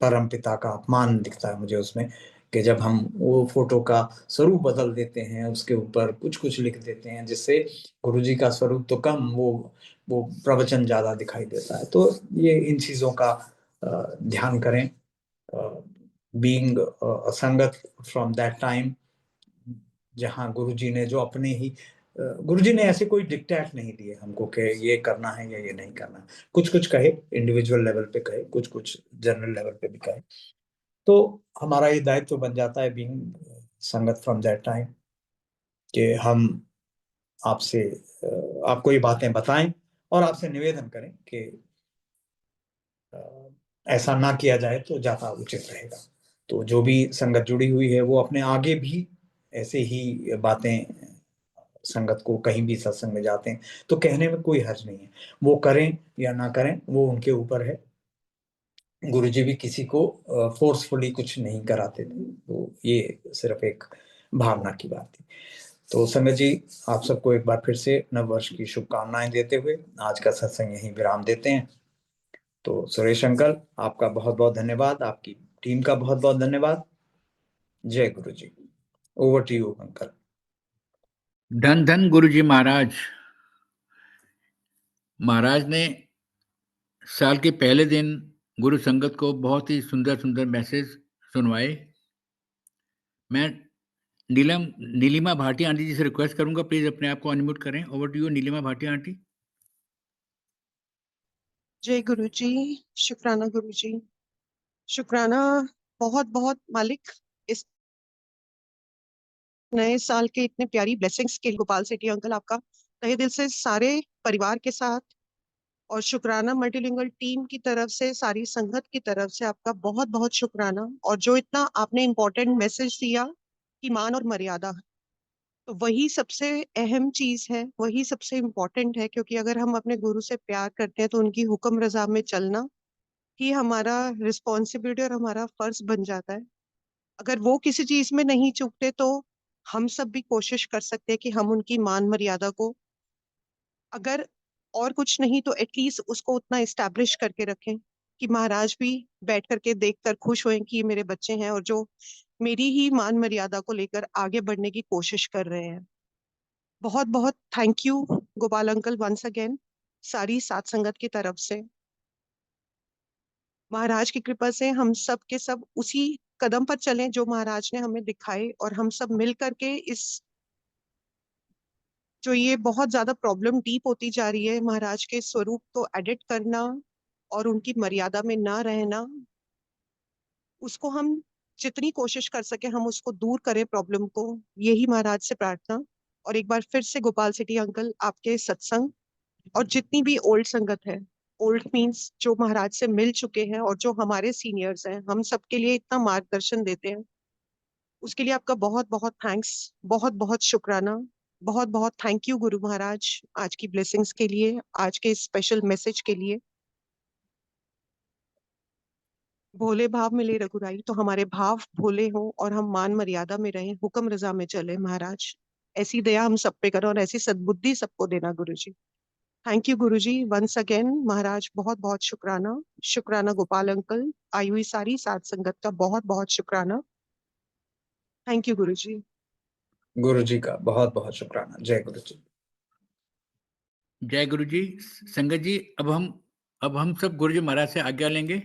परम पिता का अपमान दिखता है मुझे उसमें, कि जब हम वो फोटो का स्वरूप बदल देते हैं, उसके ऊपर कुछ कुछ लिख देते हैं, जिससे गुरुजी का स्वरूप तो कम, वो प्रवचन ज्यादा दिखाई देता है। तो ये इन चीजों का ध्यान करें। बीइंग संगत फ्रॉम दैट टाइम, जहाँ गुरुजी ने जो अपने ही गुरुजी ने ऐसे कोई डिक्टेट नहीं दिए हमको कि ये करना है या ये नहीं करना। कुछ कुछ कहे, इंडिविजुअल लेवल पे कहे, कुछ कुछ जनरल लेवल पे भी कहे। तो हमारा ये दायित्व तो बन जाता है बीइंग संगत फ्रॉम दैट टाइम, कि हम आपसे आपको ये बातें बताएं और आपसे निवेदन करें कि ऐसा ना किया जाए तो ज्यादा उचित रहेगा। तो जो भी संगत जुड़ी हुई है वो अपने आगे भी ऐसे ही बातें संगत को कहीं भी सत्संग में जाते हैं तो कहने में कोई हर्ज नहीं है। वो करें या ना करें वो उनके ऊपर है। गुरुजी भी किसी को फोर्सफुली कुछ नहीं कराते थे, तो ये सिर्फ एक भावना की बात थी। तो संगत जी, आप सबको एक बार फिर से नव वर्ष की शुभकामनाएं देते हुए आज का सत्संग यहीं विराम देते हैं। तो सुरेश अंकल, आपका बहुत बहुत धन्यवाद, आपकी टीम का बहुत बहुत धन्यवाद। जय गुरु ji. Over to you uncle. धन धन गुरु जी महाराज। महाराज ने साल के पहले दिन गुरु संगत को बहुत ही सुंदर सुंदर मैसेज सुनवाए। मैं नीलिमा भाटिया आंटी जी से रिक्वेस्ट करूंगा, प्लीज अपने आप को अनम्यूट करें। Over to you Neelima Bhatia aunty. जय गुरु जी, शुक्राना गुरु जी, शुक्राना बहुत बहुत मालिक, इस नए साल के इतने प्यारी ब्लेसिंग्स के लिए। गोपाल सेठी अंकल, आपका तहे दिल से सारे परिवार के साथ और शुक्राना मल्टीलिंगुअल टीम की तरफ से, सारी संगत की तरफ से आपका बहुत बहुत शुक्राना। और जो इतना आपने इम्पोर्टेंट मैसेज दिया कि मान और मर्यादा, तो वही सबसे अहम चीज है, वही सबसे इम्पोर्टेंट है। क्योंकि अगर हम अपने गुरु से प्यार करते हैं तो उनकी हुक्म रजा में चलना ही हमारा रिस्पॉन्सिबिलिटी और हमारा फर्ज बन जाता है। अगर वो किसी चीज में नहीं चूकते तो हम सब भी कोशिश कर सकते हैं कि हम उनकी मान मर्यादा को, अगर और कुछ नहीं तो एटलीस्ट उसको उतना इस्टेब्लिश करके रखें कि महाराज भी बैठ करके देख कर खुश हों कि ये मेरे बच्चे हैं और जो मेरी ही मान मर्यादा को लेकर आगे बढ़ने की कोशिश कर रहे हैं। बहुत बहुत thank you Gopal uncle, once again सारी सात संगत की तरफ से। महाराज की कृपा से हम सब के सब उसी कदम पर चलें जो महाराज ने हमें दिखाए, और हम सब मिल करके इस जो ये बहुत ज्यादा प्रॉब्लम डीप होती जा रही है, महाराज के स्वरूप को एडिट करना और उनकी मर्यादा में ना रहना, उसको हम जितनी कोशिश कर सके हम उसको दूर करें प्रॉब्लम को। यही महाराज से प्रार्थना। और एक बार फिर से गोपाल सेठी अंकल, आपके सत्संग और जितनी भी ओल्ड संगत है, ओल्ड मीन्स जो महाराज से मिल चुके हैं और जो हमारे सीनियर्स हैं, हम सबके लिए इतना मार्गदर्शन देते हैं, उसके लिए आपका बहुत बहुत थैंक्स, बहुत बहुत शुक्राना। बहुत बहुत थैंक यू गुरु महाराज, आज की ब्लेसिंग्स के लिए, आज के स्पेशल मैसेज के लिए। भोले भाव मिले रघुराई, तो हमारे भाव भोले हों और हम मान मर्यादा में रहें, हुक्म रजा में चले महाराज। ऐसी दया हम सब पे करो और ऐसी सद्बुद्धि सबको देना गुरु जी। Thank you Guru ji once again महाराज, बहुत बहुत शुक्राना। शुक्राना गोपाल अंकल, आई हुई सारी साध संगत का बहुत बहुत शुक्राना। थैंक यू गुरु जी। गुरु जी का बहुत बहुत शुक्राना। जय गुरु जी। जय गुरु जी। संगत जी, अब हम सब गुरु जी महाराज से आज्ञा लेंगे।